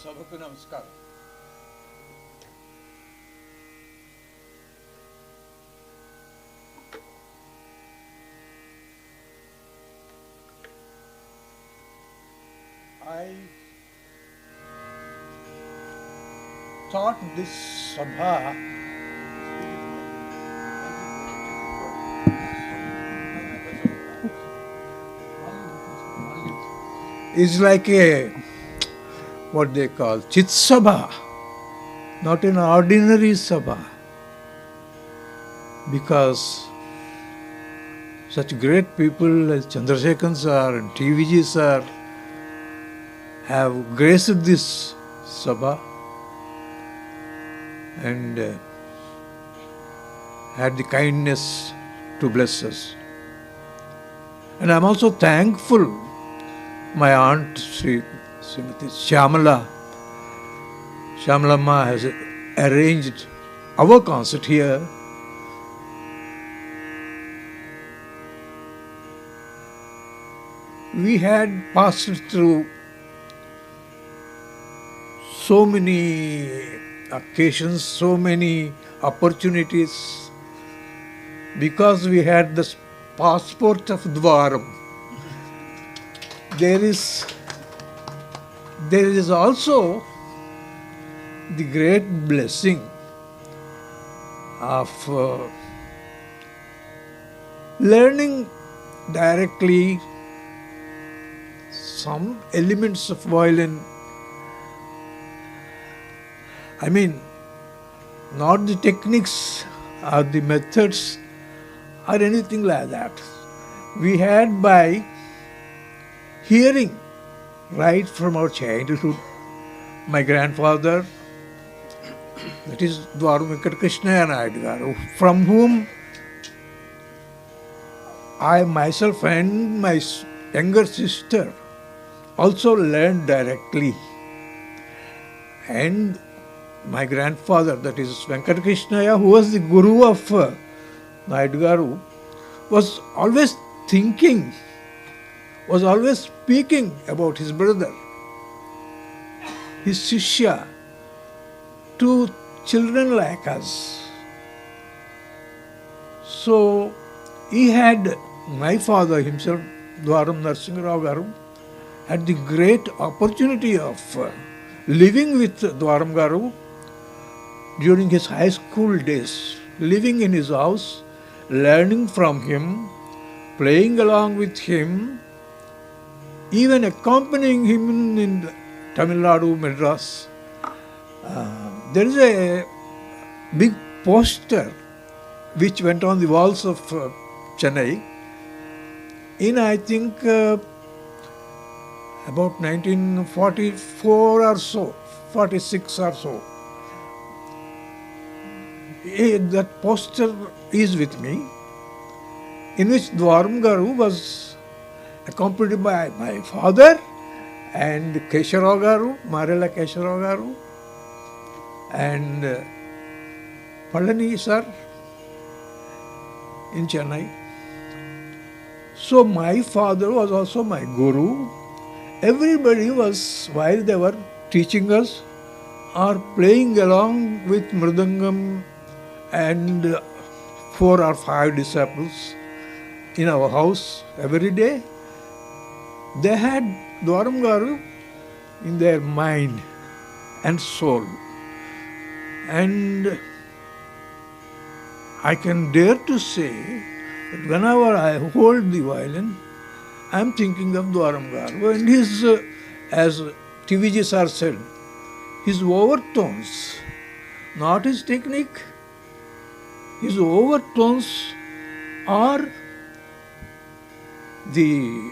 సభకు నమస్కారం. I thought this sabha is like a what they call Chit Sabha, not an ordinary Sabha, because such great people as Chandrashekaran sir and TVG sir have graced this Sabha and had the kindness to bless us. And I am also thankful my aunt Srimati Shyamalama has arranged our concert here. We had passed through so many occasions, so many opportunities, because we had the passport of Dwaram. There is also the great blessing of learning directly some elements of violin. I mean, not the techniques or the methods or anything like that. We had by hearing right from our childhood. My grandfather, that is Dwaram Venkataswamy Naidu, from whom I myself and my younger sister also learned directly. And my grandfather, that is Venkatakrishnaya, who was the guru of Naidu Garu, was always thinking, was always speaking about his brother, his Shishya, to children like us. So he had, my father himself, Dwaram Narasimha Garu, had the great opportunity of living with Dwaram Garu during his high school days, living in his house, learning from him, playing along with him, even accompanying him in Tamil Nadu, Madras. There is a big poster which went on the walls of Chennai in, I think, about 1944 or so, 46 or so. That poster is with me, in which Dwaram Garu was accompanied by my father and Kesharao Garu, Marela Kesharao Garu, and Palani sir in Chennai. So my father was also my guru. Everybody was, while they were teaching us or playing along with Mridangam and 4 or 5 disciples in our house every day, they had Dwaram Garu in their mind and soul. And I can dare to say that whenever I hold the violin, I am thinking of Dwaram Garu and his, as TVG sir said, his overtones, not his technique. His overtones are the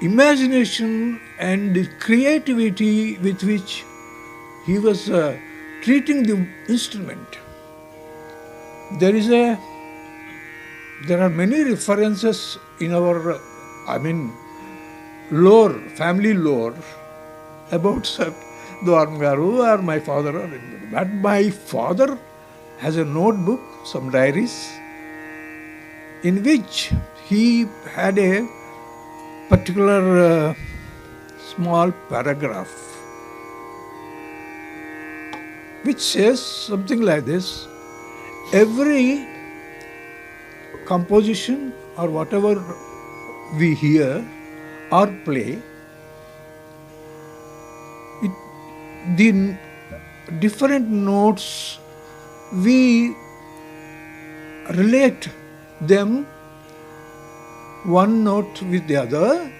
imagination and the creativity with which he was treating the instrument. There are many references in our, lore, family lore about Dwaram Garu or my father or anybody. But my father has a notebook, some diaries, in which he had a particular small paragraph which says something like this: every composition or whatever we hear or play, the different notes, we relate them one note with the other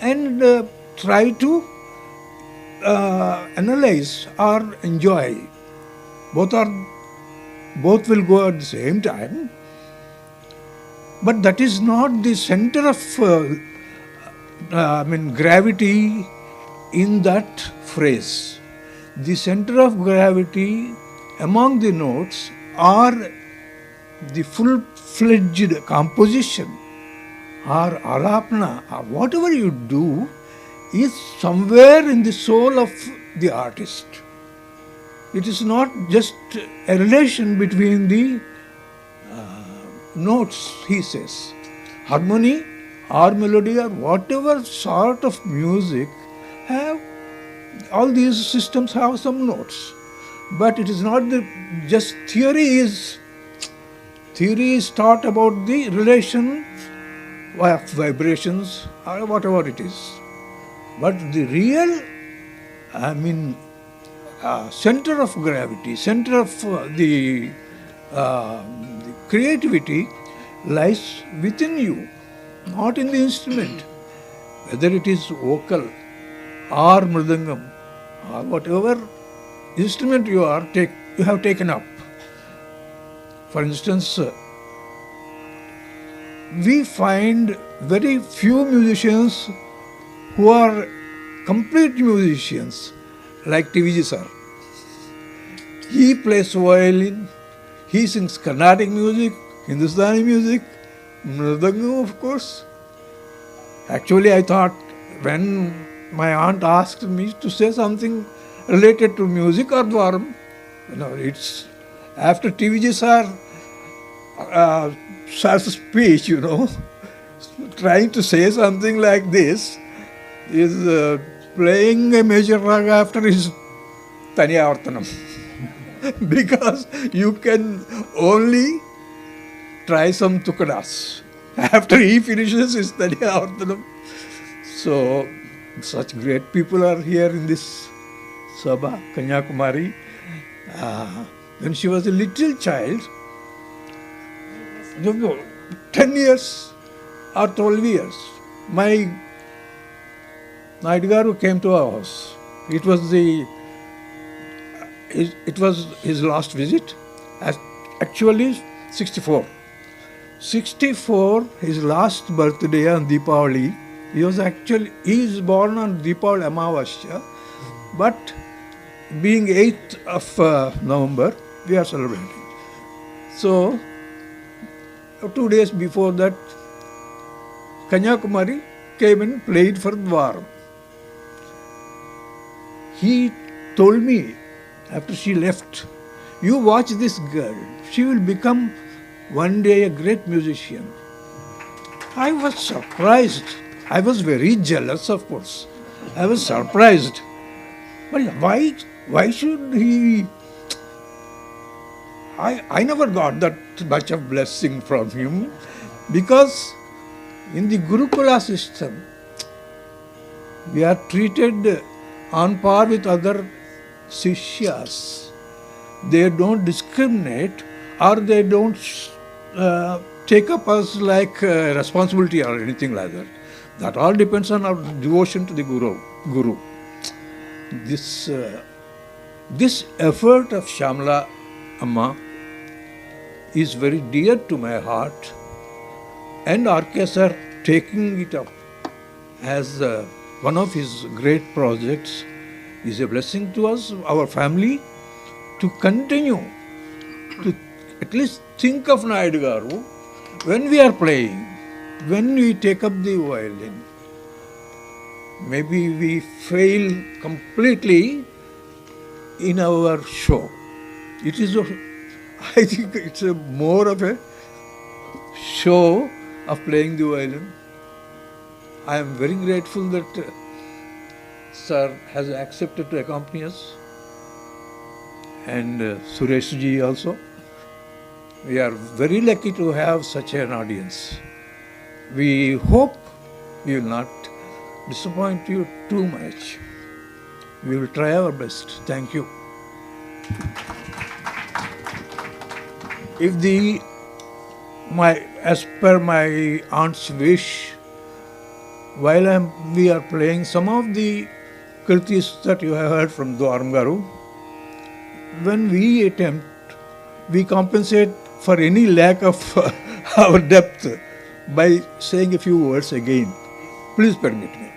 and try to analyze or enjoy. Both will go at the same time, but that is not the center of gravity in that phrase. The center of gravity among the notes are the full-fledged composition or alapna or whatever you do is somewhere in the soul of the artist. It is not just a relation between the notes, he says. Harmony or melody or whatever sort of music have, all these systems have some notes. But it is not just theory is taught about the relation of vibrations or whatever it is. But the real, center of gravity, center of the creativity lies within you, not in the instrument. Whether it is vocal or mridangam or whatever instrument you have taken up. For instance, we find very few musicians who are complete musicians, like TVG sir. He plays violin, he sings Carnatic music, Hindustani music, Mridangam of course. Actually I thought when my aunt asked me to say something related to music or Dwaram, it's after TVG sir's speech, trying to say something like this is playing a major raga after his Taniyavartanam. Because you can only try some tukadas after he finishes his Taniyavartanam. So, such great people are here in this Sabha, Kanyakumari. When she was a little child, 10 years or 12 years, my Naidu Garu came to our house. It was his last visit. Actually, 64. 64, his last birthday on Deepavali. He is born on Deepavali Amavasya, but being 8th of November, we are celebrating. So, 2 days before that, Kanyakumari came and played for Dwaram. He told me, after she left, you watch this girl, she will become one day a great musician. I was surprised. I was very jealous, of course. I was surprised. But why should he? I never got that much of blessing from him, because in the Gurukula system, we are treated on par with other Sishyas. They don't discriminate, or they don't take up us like responsibility or anything like that. That all depends on our devotion to the Guru. This effort of Shyamala Amma is very dear to my heart, and Arkay sir taking it up as one of his great projects is a blessing to us, our family, to continue to at least think of Naidu Garu when we are playing, when we take up the violin. Maybe we fail completely in our show. I think it's more of a show of playing the violin. I am very grateful that Sir has accepted to accompany us, and Suresh ji also. We are very lucky to have such an audience. We hope we will not disappoint you too much. We will try our best. Thank you. As per my aunt's wish, while we are playing some of the kritis that you have heard from Dwaram Garu, when we attempt, we compensate for any lack of our depth by saying a few words again. Please permit me.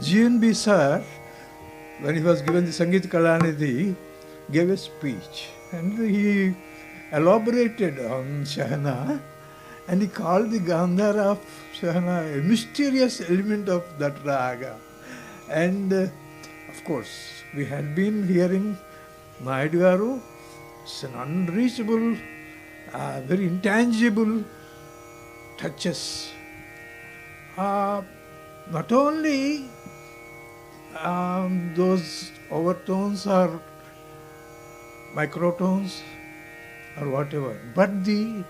GNB sir, when he was given the Sangeet Kalanidhi, gave a speech and he elaborated on Shahana and he called the Gandhara of Shahana a mysterious element of that raga. And of course, we had been hearing Naidu Garu, it's an unreachable, very intangible touches. Not only those overtones or microtones or whatever, but the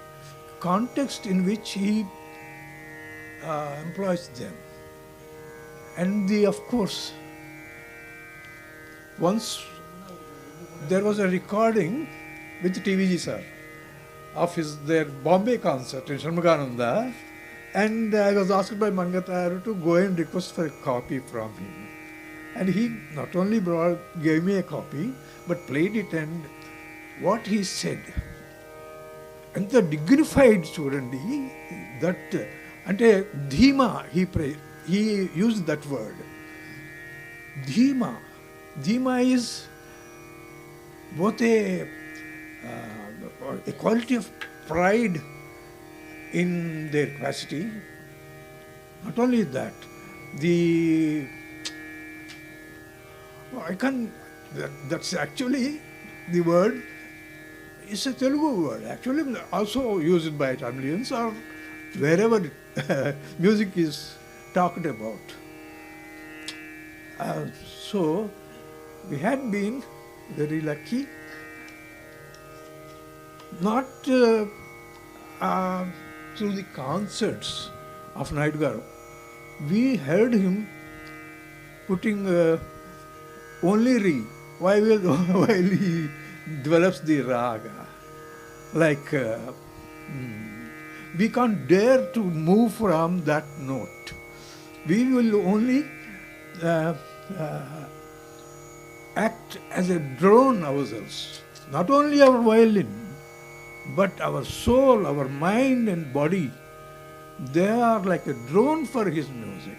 context in which he employs them. And of course, once there was a recording with TVG sir of their Bombay concert in Shanmugananda, and I was asked by Mangataru to go and request for a copy from him. And he not only gave me a copy, but played it, and what he said, and the dignified chudandi, that, ante dhima, he used that word. Dhima. Dhima is both a quality of pride in their capacity. Not only that, that's actually the word is a Telugu word. Actually, also used by Tamilians or wherever music is talked about. So, we had been very lucky, not through the concerts of Naidu Garu. We heard him putting only re while he develops the raga. Like, we can't dare to move from that note. We will only act as a drone ourselves. Not only our violin, but our soul, our mind and body They are like a drone for his music.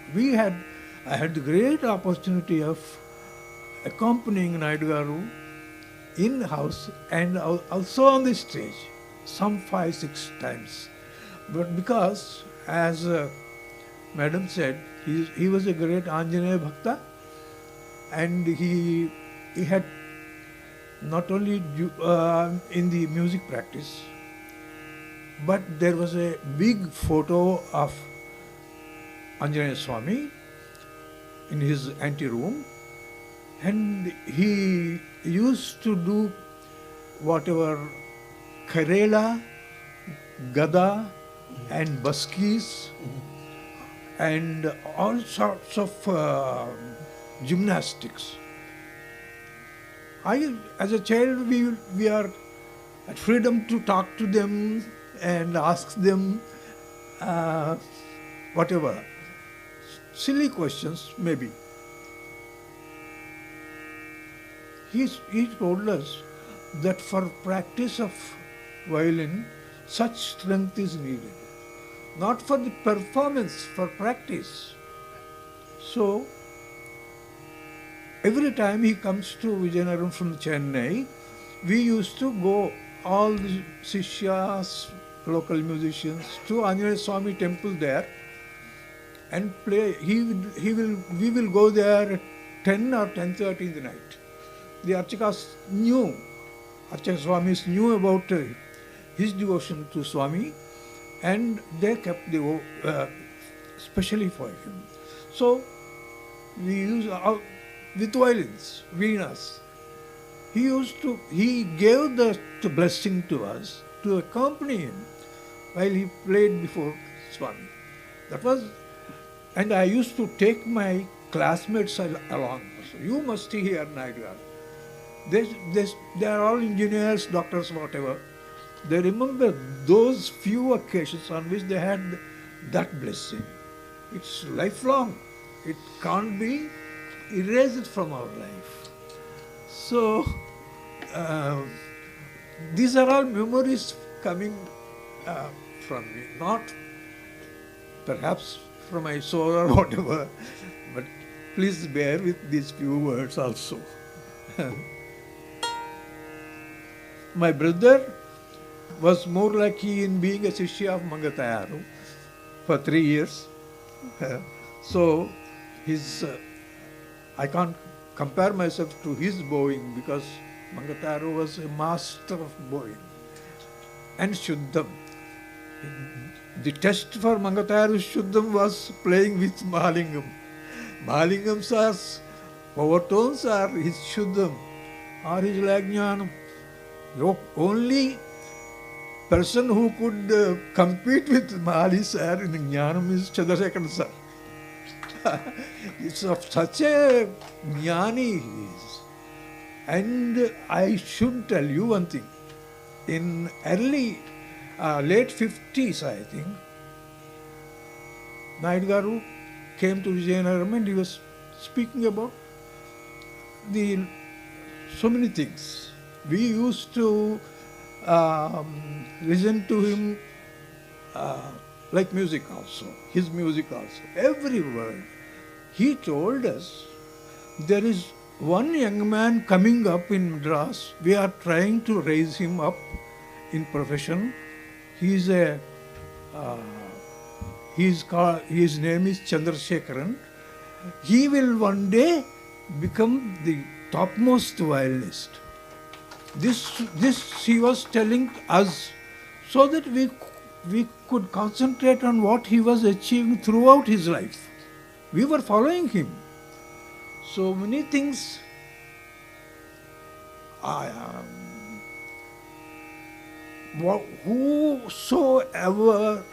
I had the great opportunity of accompanying Naidu Garu in house and also on the stage, some 5-6 times. But because, as Madam said, he was a great Anjaneya Bhakta, and he had not only in the music practice, but there was a big photo of Anjaneya Swami in his anteroom, and he used to do whatever Karela, Gada and Baskis and all sorts of gymnastics. As a child, we are at freedom to talk to them and ask them whatever, silly questions maybe. He told us that for practice of violin, such strength is needed. Not for the performance, for practice. So, every time he comes to Vijayanagaram from Chennai, we used to go, all the Sishyas, local musicians, to Anjaneya Swami temple there and play. We will go there at 10 or 10:30 in the night. The Archakas knew, Archaka Swamis knew about his devotion to Swami, and they kept the especially for him. So we use with violins, veenas. He gave the blessing to us to accompany him while he played before Swami. That was, and I used to take my classmates along. So you must hear Naidu. They are all engineers, doctors, whatever. They remember those few occasions on which they had that blessing. It's lifelong. It can't be erased from our life. So, these are all memories coming from me, not perhaps from my soul or whatever, but please bear with these few words also. My brother was more lucky in being a Shishya of Mangatayaru for 3 years. So, I can't compare myself to his bowing because Mangatayaru was a master of bowing. And Shuddham. The test for Mangatayaru Shuddham was playing with Mahalingam. Mahalingam's overtones are his Shuddham or his Lagnyanam. The only person who could compete with Mahali sir in Jnanam is Chandrashekaran sir. It's of such a Jnani he is. And I should tell you one thing. In late 50s, I think, Naidu Garu came to Vijayanagaram and he was speaking about so many things. We used to listen to him like music also, his music also, every word. He told us there is one young man coming up in Madras. We are trying to raise him up in profession. His name is Chandrashekaran. He will one day become the topmost violinist. This he was telling us so that we could concentrate on what he was achieving throughout his life. We were following him. So many things. Whosoever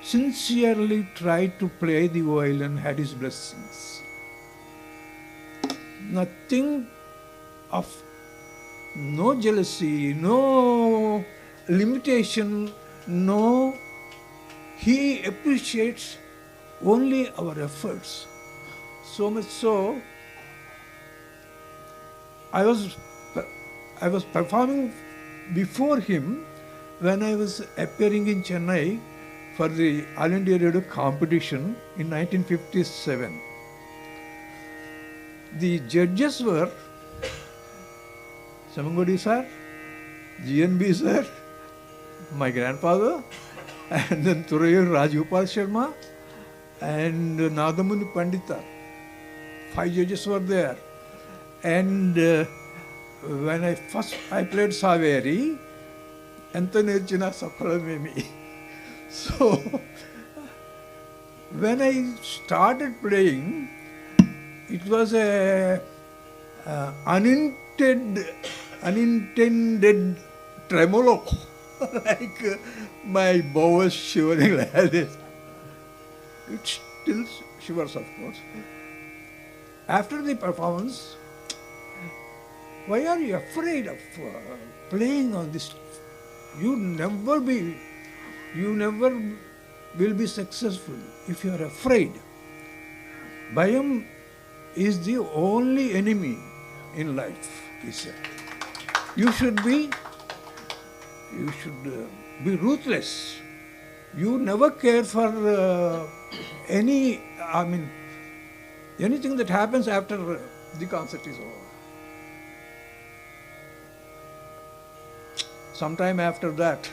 sincerely tried to play the violin had his blessings. Nothing of no jealousy, no limitation, no. He appreciates only our efforts. So much so, I was performing before him when I was appearing in Chennai for the All India Radio competition in 1957. The judges were Mannargudi sir, GNB sir, my grandfather, and then Thurayur Rajgopal Sharma, and Nadamuni Pandita. 5 judges were there. And when I played Saveri, Antanechina Sakalamemi. So, when I started playing, it was a unintended tremolo, like my bow was shivering like this. It still shivers, of course. After the performance, why are you afraid of playing on this? You never will be successful if you are afraid. Bhayam is the only enemy in life, he said. You should be ruthless. You never care for anything that happens after the concert is over. Sometime after that,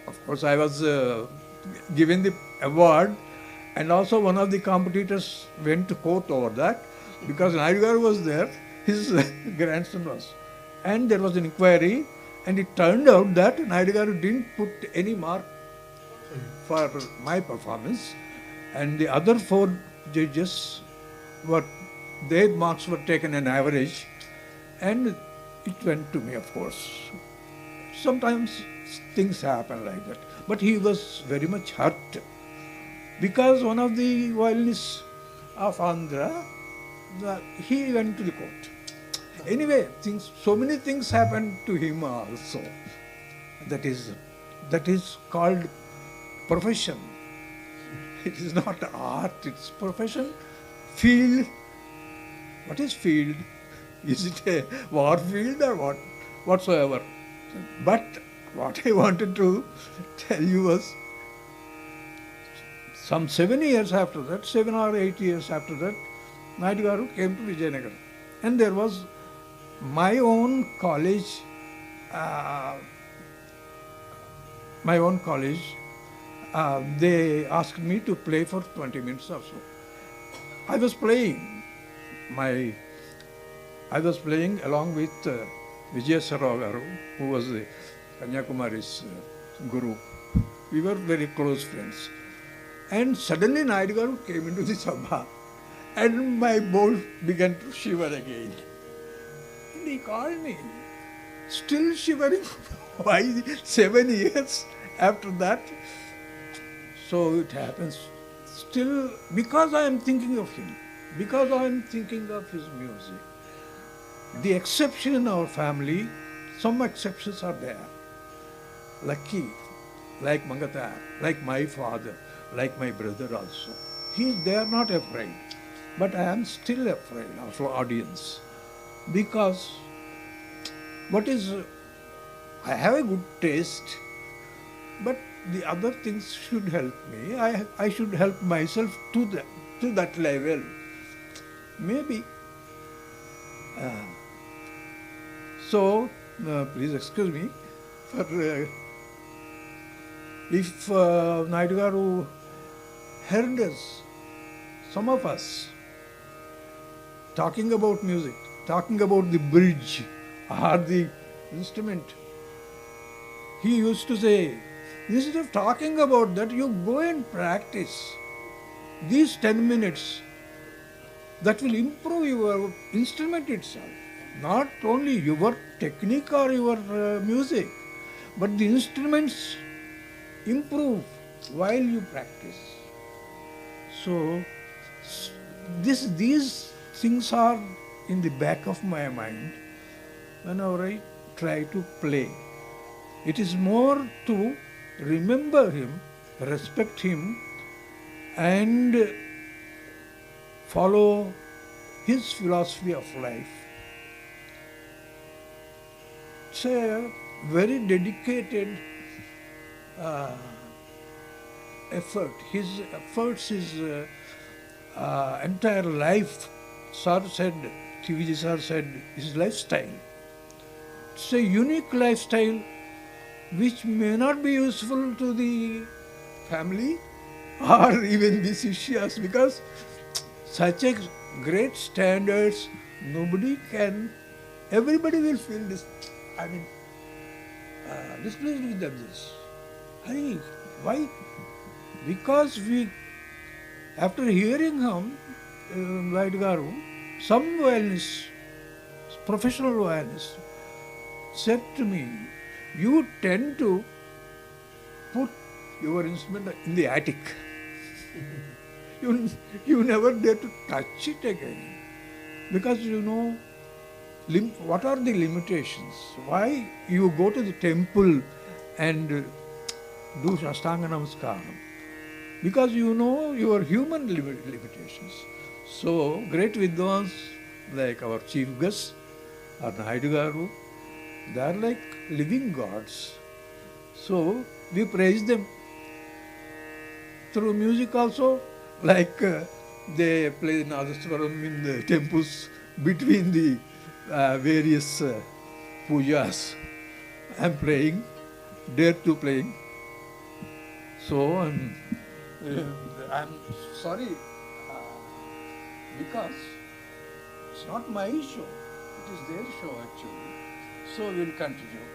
of course, I was given the award, and also one of the competitors went to court over that because Naidu Garu was there, his grandson was. And there was an inquiry, and it turned out that Naidu Garu didn't put any mark for my performance, and the other 4 judges their marks were taken an average, and it went to me, of course. Sometimes things happen like that. But he was very much hurt because one of the violinists of Andhra, he went to the court. Anyway, so many things happened to him also. That is called profession. It is not art, it's profession. Field. What is field? Is it a war field or what? Whatsoever. But what I wanted to tell you was, some 7 years after that, 7 or 8 years after that, Naidu Garu came to Vijayanagar. And there was my own college, they asked me to play for 20 minutes or so. I was playing along with Vijayasarao Garu, who was the Kanyakumari's guru. We were very close friends. And suddenly Naidu Garu came into the sabha, and my bow began to shiver again. And he called me, still shivering. Why 7 years after that? So it happens. Still, because I am thinking of him, because I am thinking of his music. The exception in our family, some exceptions are there. Lucky, like Mangata, like my father, like my brother also. They are not afraid. But I am still afraid of audience. Because I have a good taste, but the other things should help me. I should help myself to that level. Maybe. So, please excuse me for if Naidu Garu heard us, some of us, talking about music, talking about the bridge or the instrument, he used to say, instead of talking about that, you go and practice these 10 minutes. That will improve your instrument itself. Not only your technique or your music, but the instruments improve while you practice. So, these things are in the back of my mind whenever I try to play. It is more to remember him, respect him, and follow his philosophy of life. It's a very dedicated effort, his efforts, his entire life, sir said, TVG sir said, his lifestyle. It's a unique lifestyle which may not be useful to the family or even the Sishyas, because such a great standards, nobody can, everybody will feel this, I mean, displeased with this. Hey, why? Because we, after hearing him, White Garu, some violinists, professional violinists, said to me, you tend to put your instrument in the attic. You never dare to touch it again. Because you know, what are the limitations? Why you go to the temple and do Ashtanga Namaskaram? Because you know your human limitations. So, great Vidwans like our chief guest, or Naidu Garu, they are like living gods. So, we praise them. Through music also, like they play Nadaswaram in the temples between the various pujas. I am playing, dare to playing. So I'm sorry because it's not my show, it is their show actually. So we'll continue.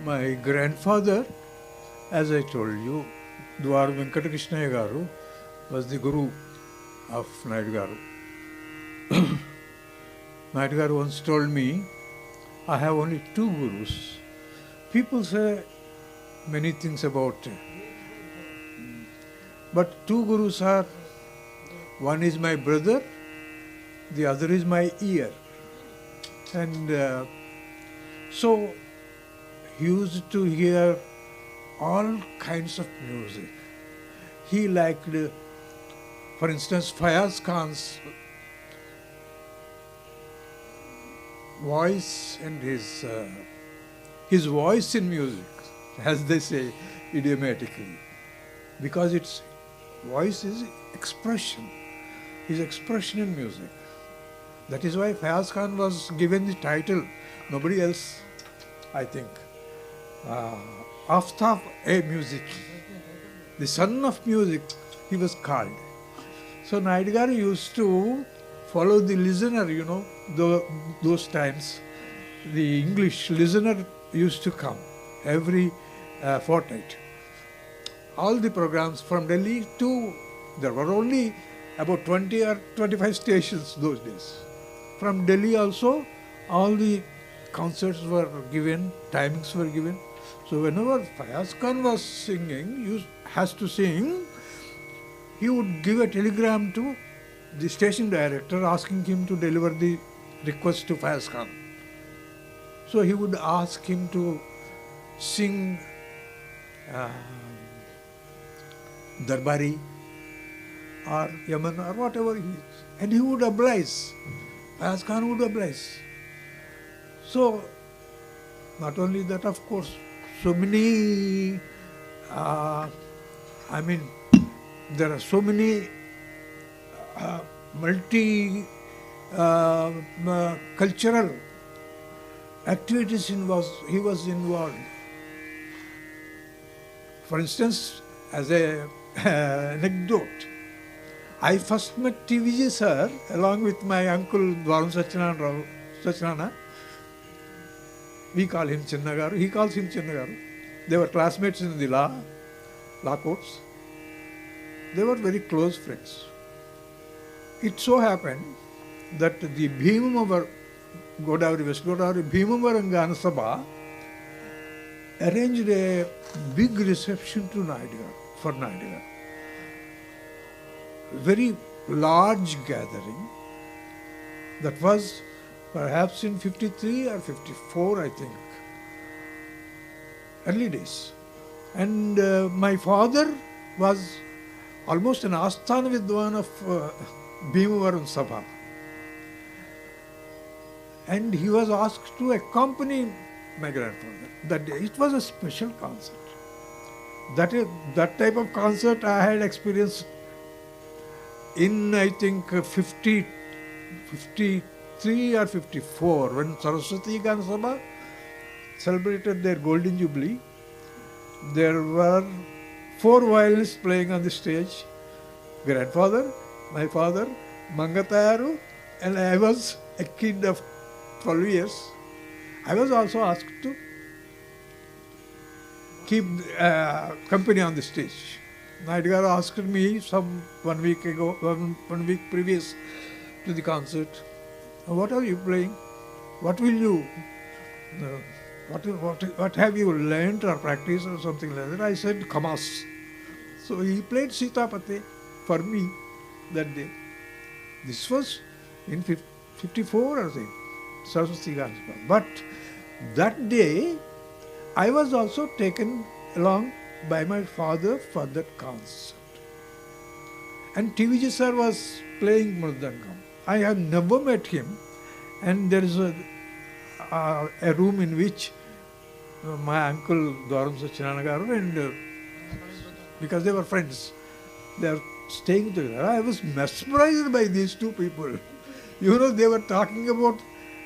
My grandfather, as I told you, Dwaram Venkataswamy Naidu was the guru of Naidu Garu. Naidu Garu once told me, I have only two gurus. People say many things about it. But two gurus are, one is my brother, the other is my ear. And so he used to hear all kinds of music. He liked, for instance, Fayaz Khan's voice and his voice in music, as they say idiomatically, because its voice is expression, his expression in music. That is why Fayaz Khan was given the title, nobody else, I think, Aftab-e-Music, the son of music, he was called. So Naidu Garu used to follow the listener, you know, those times. The English listener used to come every fortnight. All the programs from Delhi to, there were only about 20 or 25 stations those days. From Delhi also, all the concerts were given, timings were given. So whenever Fayaz Khan was singing, has to sing, he would give a telegram to the station director asking him to deliver the request to Fayaz Khan. So he would ask him to sing Darbari or Yaman or whatever he is. And he would oblige. Fayaz Khan would oblige. So, not only that, of course, so many, there are so many multi-cultural activities he was involved. For instance, as an anecdote, I first met TVJ sir along with my uncle Dwaram Satyanarayanarao. We call him Chinnagaru, he calls him Chinnagaru. They were classmates in the law courts. They were very close friends. It so happened that the Bhimamava Godavari, West Godavari, Bhimamavarangana Sabha arranged a big reception to for Naidu Garu. Very large gathering that was perhaps in 53 or 54, I think, early days. And my father was almost an Asthana Vidwan of Bhimavaram Sabha. And he was asked to accompany my grandfather that day. It was a special concert. That type of concert I had experienced in, I think, 53 or 54, when Saraswati Gana Sabha celebrated their Golden Jubilee. There were 4 violinists playing on the stage. Grandfather, my father, Mangatayaru, and I was a kid of 12 years. I was also asked to keep company on the stage. Naidu Garu asked me 1 week ago, 1 week previous to the concert, what are you playing? What will you, what have you learnt or practiced or something like that? I said, Kamas. So he played Sitapate for me that day. This was in 54 or something, Saraswati Gana Sabha. But that day, I was also taken along by my father for that concert. And TVJ sir was playing Mridangam. I have never met him, and there is a room in which my uncle Dwaram Satyanarayanarao and because they were friends, they are staying together. I was mesmerized by these two people. You know, they were talking about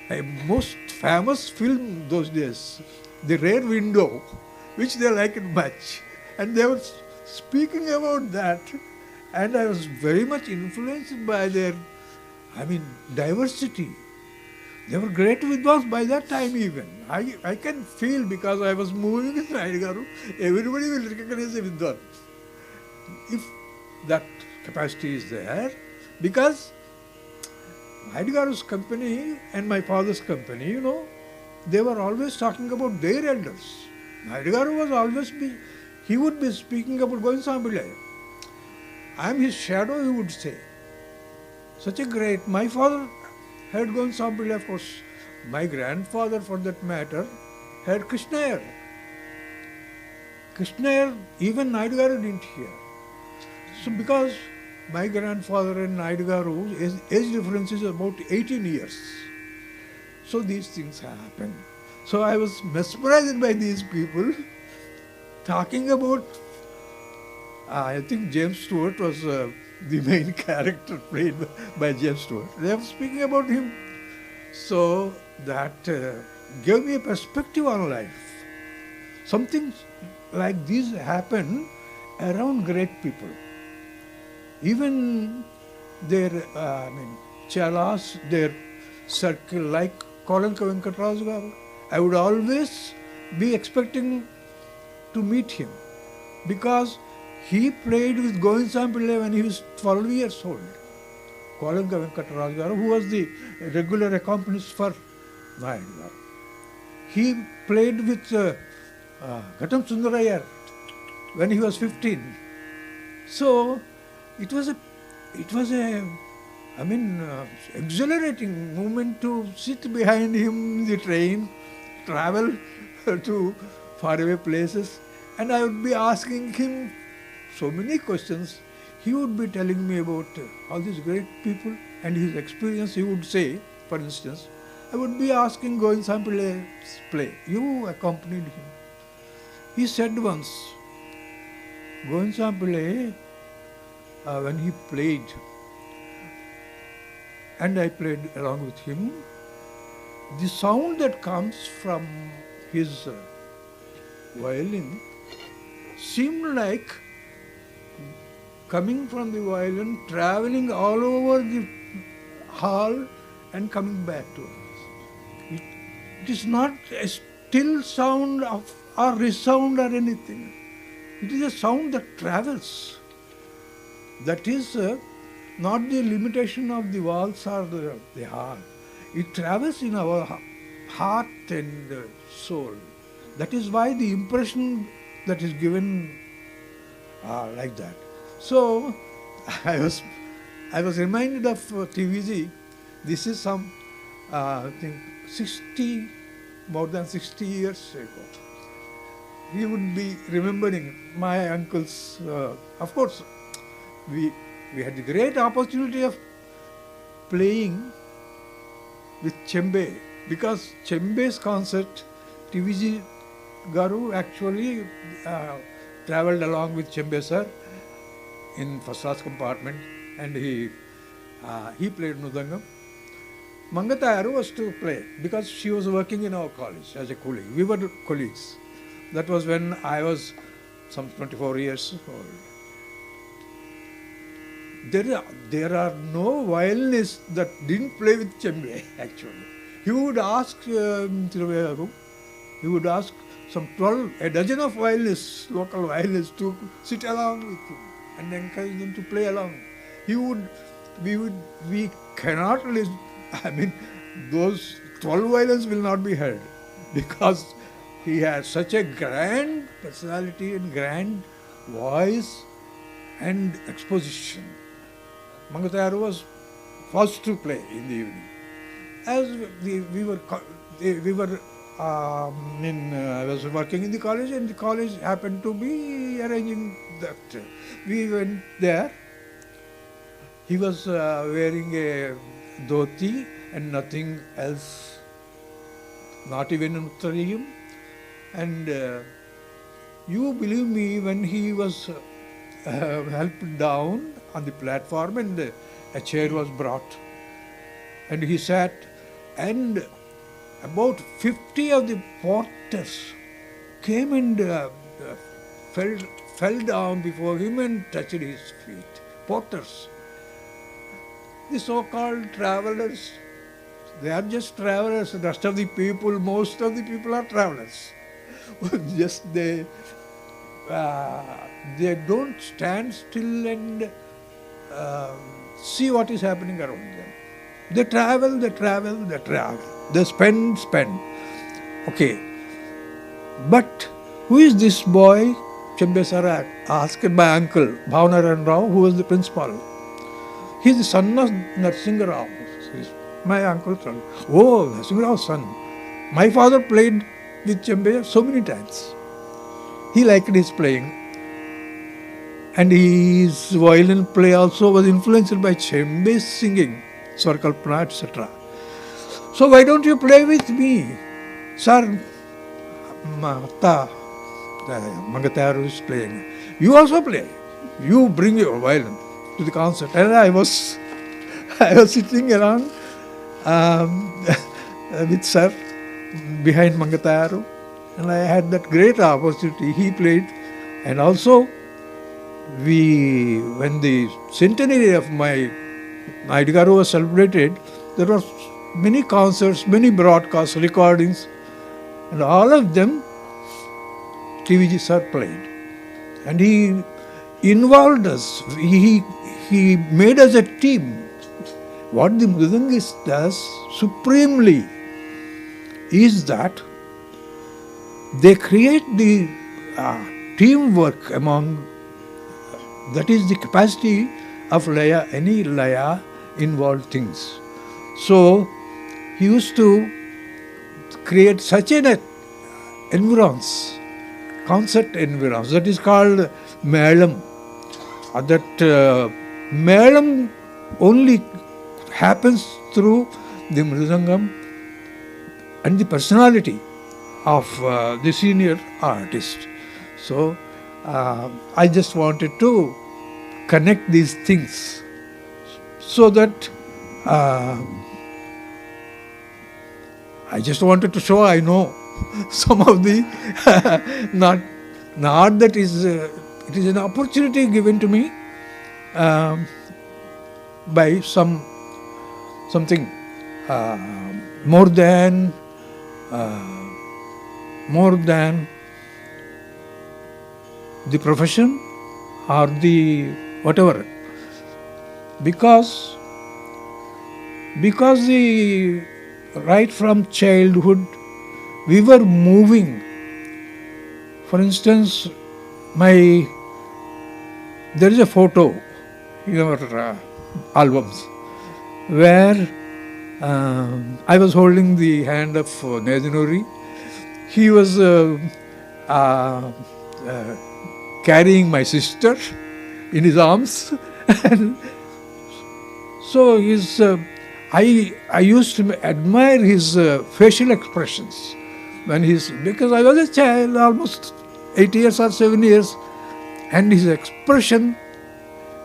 a most famous film those days, The Rear Window, which they liked much. And they were speaking about that, and I was very much influenced by their, diversity. They were great Vidwans by that time even. I can feel, because I was moving with Naidu Garu, everybody will recognize a Vidwan. If that capacity is there, because Naidu Garu's company and my father's company, you know, they were always talking about their elders. Naidu Garu was always he would be speaking about Govind. I am his shadow, he would say. Such a great, my father had Govind, of course. My grandfather, for that matter, had Krishnayar. Krishnayar, even Naidu Garu didn't hear. So because my grandfather and Naidu Garu's age difference is about 18 years. So these things happen. So I was mesmerized by these people talking about, I think James Stewart was the main character played by James Stewart. They were speaking about him. So that gave me a perspective on life. Something like this happen around great people. Even their chalas, their circle, like Kolanka Venkataswamy Naidu, I would always be expecting to meet him, because he played with Govind Pillai when he was 12 years old. Kolanka Venkataswamy Naidu, who was the regular accompanist for Naidu. He played with Ghatam Sundarayar when he was 15. So it was a exhilarating moment to sit behind him in the train, travel to faraway places, and I would be asking him so many questions. He would be telling me about all these great people and his experience. He would say, for instance, I would be asking Govind Pillai's play. You accompanied him. He said once, Govind Pillai, when he played, and I played along with him, the sound that comes from his violin seemed like coming from the violin, traveling all over the hall and coming back to us. It is not a still sound or resound or anything. It is a sound that travels. That is not the limitation of the walls or the hall. It travels in our heart and soul. That is why the impression that is given like that. So I was reminded of TVG. This is some I think more than 60 years ago. He would be remembering my uncle's. Of course, we had the great opportunity of playing with Chembe, because Chembe's concert, TVG Garu actually travelled along with Chembe sir in first class compartment, and he played Mridangam. Mangatayaru was to play because she was working in our college as a colleague. We were colleagues. That was when I was some 24 years old. There are no violinists that didn't play with Chembe actually. He would ask he would ask some 12, a dozen of violinists, local violinists, to sit along with him and encourage them to play along. We cannot listen. I mean, those 12 violins will not be heard because he has such a grand personality and grand voice and exposition. Mangatayaru was first to play in the evening. As I was working in the college, and the college happened to be arranging that. We went there. He was wearing a dhoti and nothing else, not even an uttariyam. And you believe me, when he was helped down on the platform and a chair was brought, and he sat, and about 50 of the porters came and fell down before him and touched his feet. Porters. The so-called travelers, They are just travelers. The rest of the people, most of the people are travelers. Just they don't stand still and see what is happening around them. They travel, they travel, they travel. They spend. Okay. But who is this boy? Chembe sir asked my uncle, Bhavnarayanarao, who was the principal. He is the son of Narasimha. My uncle told, oh, Narasimha's son. My father played with Chembe so many times. He liked his playing. And his violin play also was influenced by Chembe's singing, Swarkalpana, etc. So why don't you play with me? Sir, Mata, Mangataru is playing. You also play. You bring your violin to the concert. And I was sitting around with sir behind Mangataru, and I had that great opportunity. He played, and also when the centenary of my Naidu was celebrated, there were many concerts, many broadcasts, recordings, and all of them TVG sir played. And he involved us. He made us a team. What the Mridangist does supremely is that they create the teamwork among, that is the capacity of Laya, any Laya involved things. So he used to create such an environs, concert environs, that is called Melam. That Melam only happens through the Mridangam and the personality of the senior artist. So I just wanted to connect these things so that I just wanted to show I know some of the not that is it is an opportunity given to me by something more than the profession or the whatever, because the right from childhood we were moving. For instance, there is a photo in our albums where I was holding the hand of Nedanuri. He was carrying my sister in his arms. And so I used to admire his facial expressions when because I was a child, almost 8 years or 7 years, and his expression,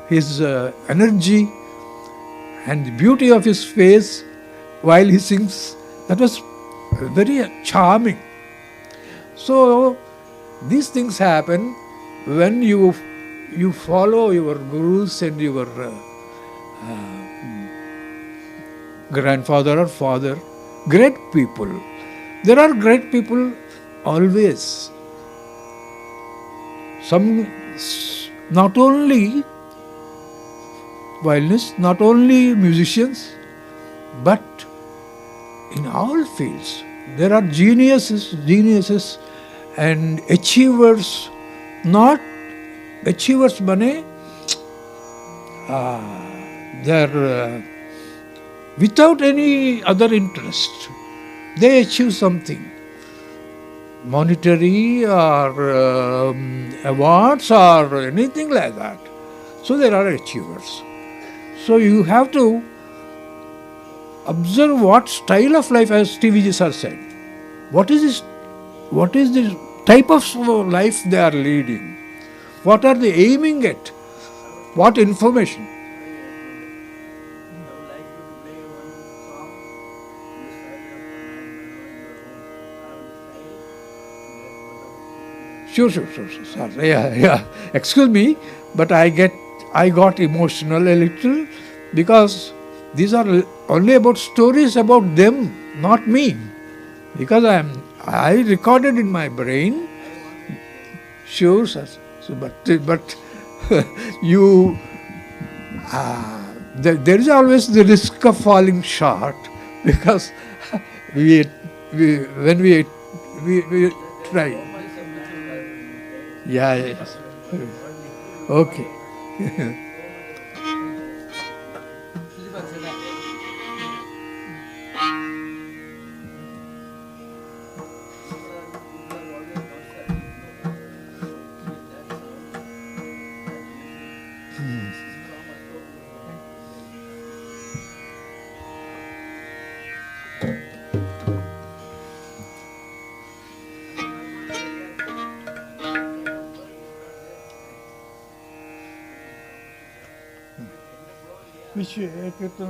his energy, and the beauty of his face while he sings, that was very charming. So these things happen when you follow your gurus and your grandfather or father, great people. There are great people always. Some, not only violinists, not only musicians, but in all fields. There are geniuses and achievers, not achievers bane, they're without any other interest. They achieve something, monetary or awards or anything like that. So there are achievers. So you have to observe what style of life, as TVG sir said. What is the type of life they are leading? What are they aiming at? What information? Sure. Yeah. Excuse me, but I got emotional a little because these are only about stories about them, not me. Because I recorded in my brain, sure, sir. So, but you, there is always the risk of falling short, because when we try. Yeah, yes. Okay. Which Kirtan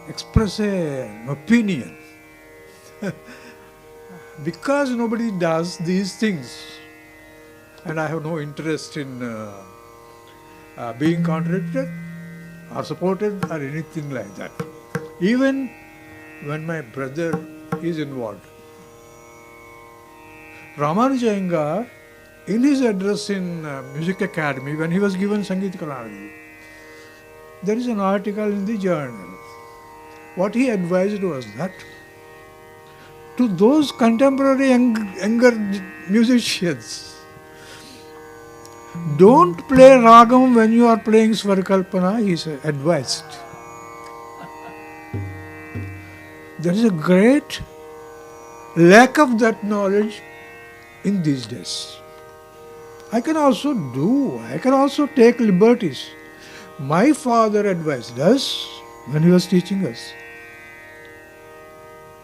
express an opinion. Because nobody does these things, and I have no interest in being contradicted or supported or anything like that. Even when my brother is involved. Ramanuja Iyengar, in his address in Music Academy, when he was given Sangeet Kalanidhi, there is an article in the journal. What he advised was that to those contemporary younger musicians, don't play ragam when you are playing Svarakalpana, he advised. There is a great lack of that knowledge in these days. I can also take liberties. My father advised us when he was teaching us.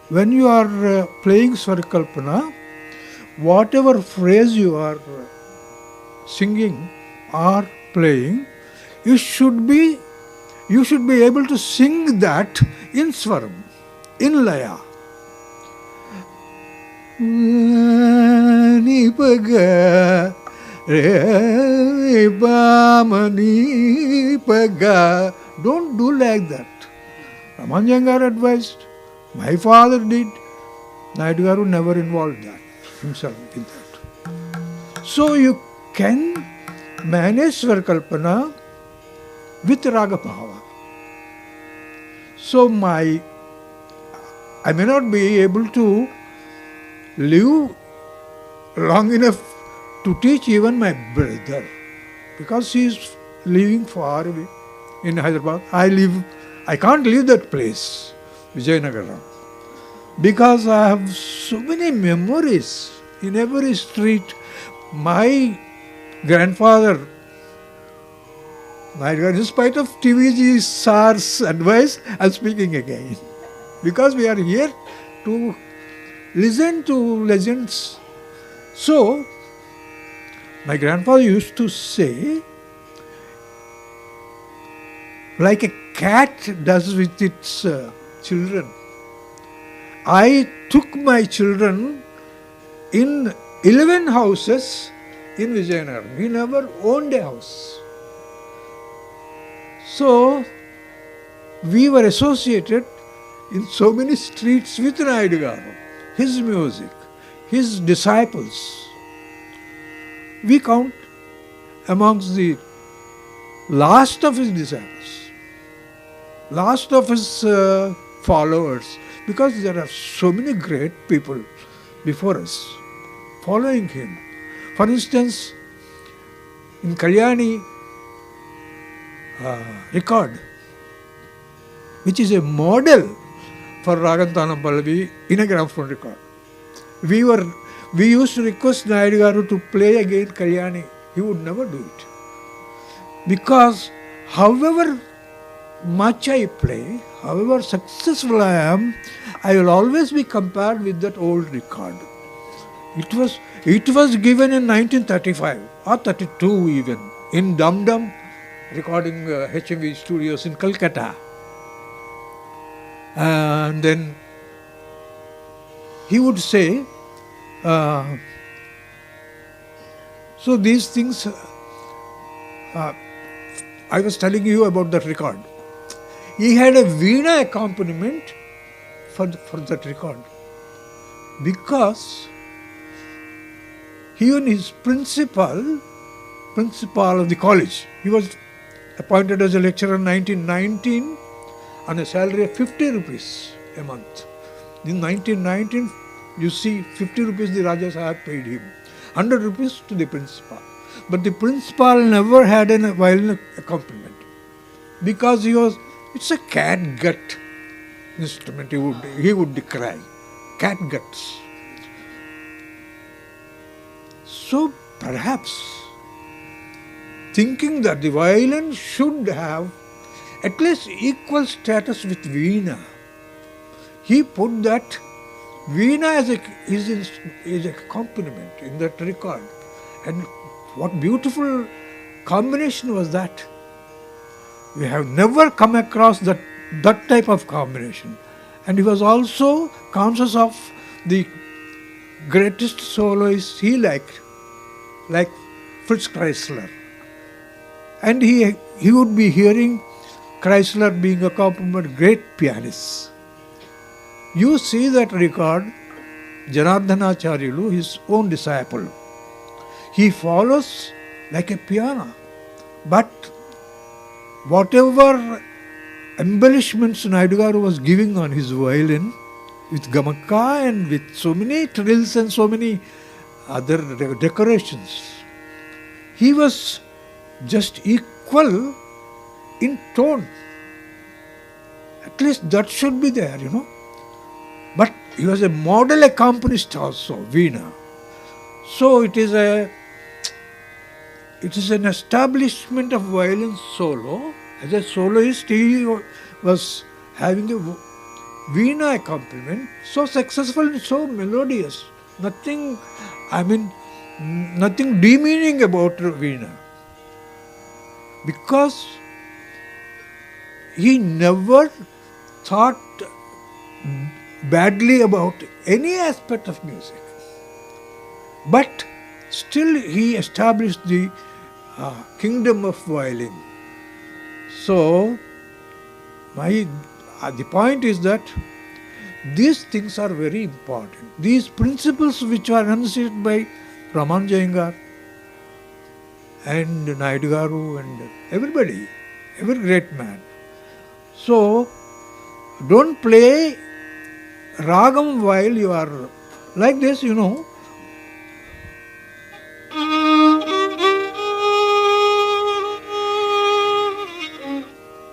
When you are playing Svarakalpana, whatever phrase you are singing or playing, you should be able to sing that in Swaram, in Laya. Ni paga, re ba mani paga. Don't do like that. Ramanuja Iyengar advised. My father did. Naidu Garu never involved that himself in that. So you can manage Svarakalpana with Raga Bhava. So I may not be able to live long enough to teach even my brother, because he is living far away in Hyderabad. I can't leave that place, Vijayanagaram, because I have so many memories in every street. My grandfather, in spite of TVG Sir's advice, I am speaking again, because we are here to listen to legends. So, my grandfather used to say, like a cat does with its children. I took my children in 11 houses in Vijayanagaram. He never owned a house. So, we were associated in so many streets with Naidu Garu, his music, his disciples. We count amongst the last of his disciples, last of his followers, because there are so many great people before us following him. For instance, in Kalyani record, which is a model for Ragantanam Pallavi in a gramophone record, we used to request Naidu Garu to play again Kalyani. He would never do it. Because however much I play, however successful I am, I will always be compared with that old record. It was given in 1935 or 32 even, in Dum Dum recording HMV studios in Calcutta. And then he would say, so these things, I was telling you about that record. He had a veena accompaniment for that record, because even his principal of the college, he was appointed as a lecturer in 1919 on a salary of 50 rupees a month. In 1919, you see, 50 rupees the Raja Sahib paid him, 100 rupees to the principal. But the principal never had a violin accompaniment, because it's a catgut instrument, he would decry. Catguts. So perhaps, thinking that the violin should have at least equal status with veena, he put that veena as his accompaniment in that record. And what beautiful combination was that. We have never come across that that type of combination. And he was also conscious of the greatest soloists he liked, like Fritz Kreisler. And he would be hearing Kreisler being accompanied by great pianists. You see that record, Janardhanacharyalu, his own disciple. He follows like a piano. But whatever embellishments Naidu Garu was giving on his violin, with gamakka and with so many trills and so many other decorations, he was just equal in tone. At least that should be there, you know. But he was a model accompanist also, Veena. So it is an establishment of violin solo. As a soloist, he was having a Veena accompaniment, so successful and so melodious. Nothing demeaning about Veena. Because he never thought badly about any aspect of music. But still he established the kingdom of violin. So, the point is that these things are very important. These principles which are enunciated by Raman Iyengar and Naidu Garu and everybody, every great man. So, don't play ragam while you are like this, you know.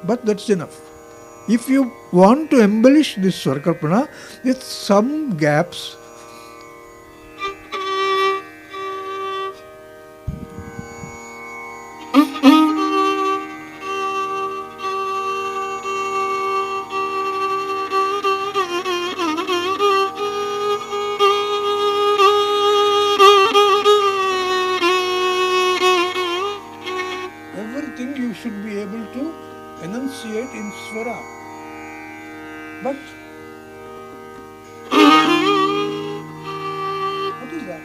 But that's enough. If you want to embellish this Swarkalpana with some gaps, everything you should be able to enunciate in Swara. But what is that?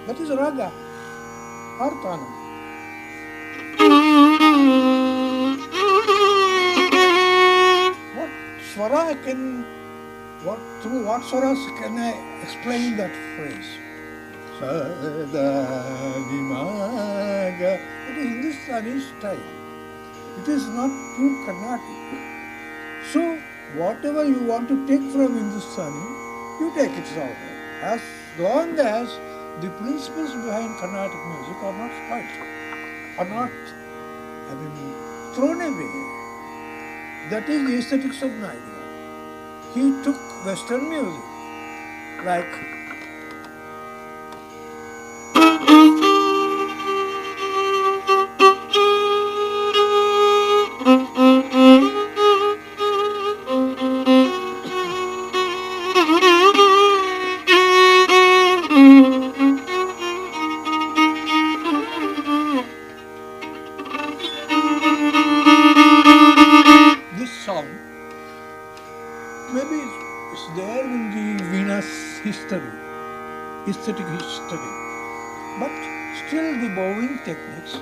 That is Raga or Tana. What Swara through what Swaras can I explain that phrase? Sada Vimaga. It is Hindustani style. It is not pure Carnatic. So, whatever you want to take from Hindustani, you take it out. As long as the principles behind Carnatic music are not spoiled, are not, thrown away. That is the aesthetics of Naidu. He took Western music, like aesthetic history, but still the bowing techniques.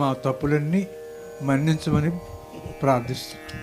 మా తప్పులన్నీ మన్నించమని ప్రార్థిస్తున్నాను.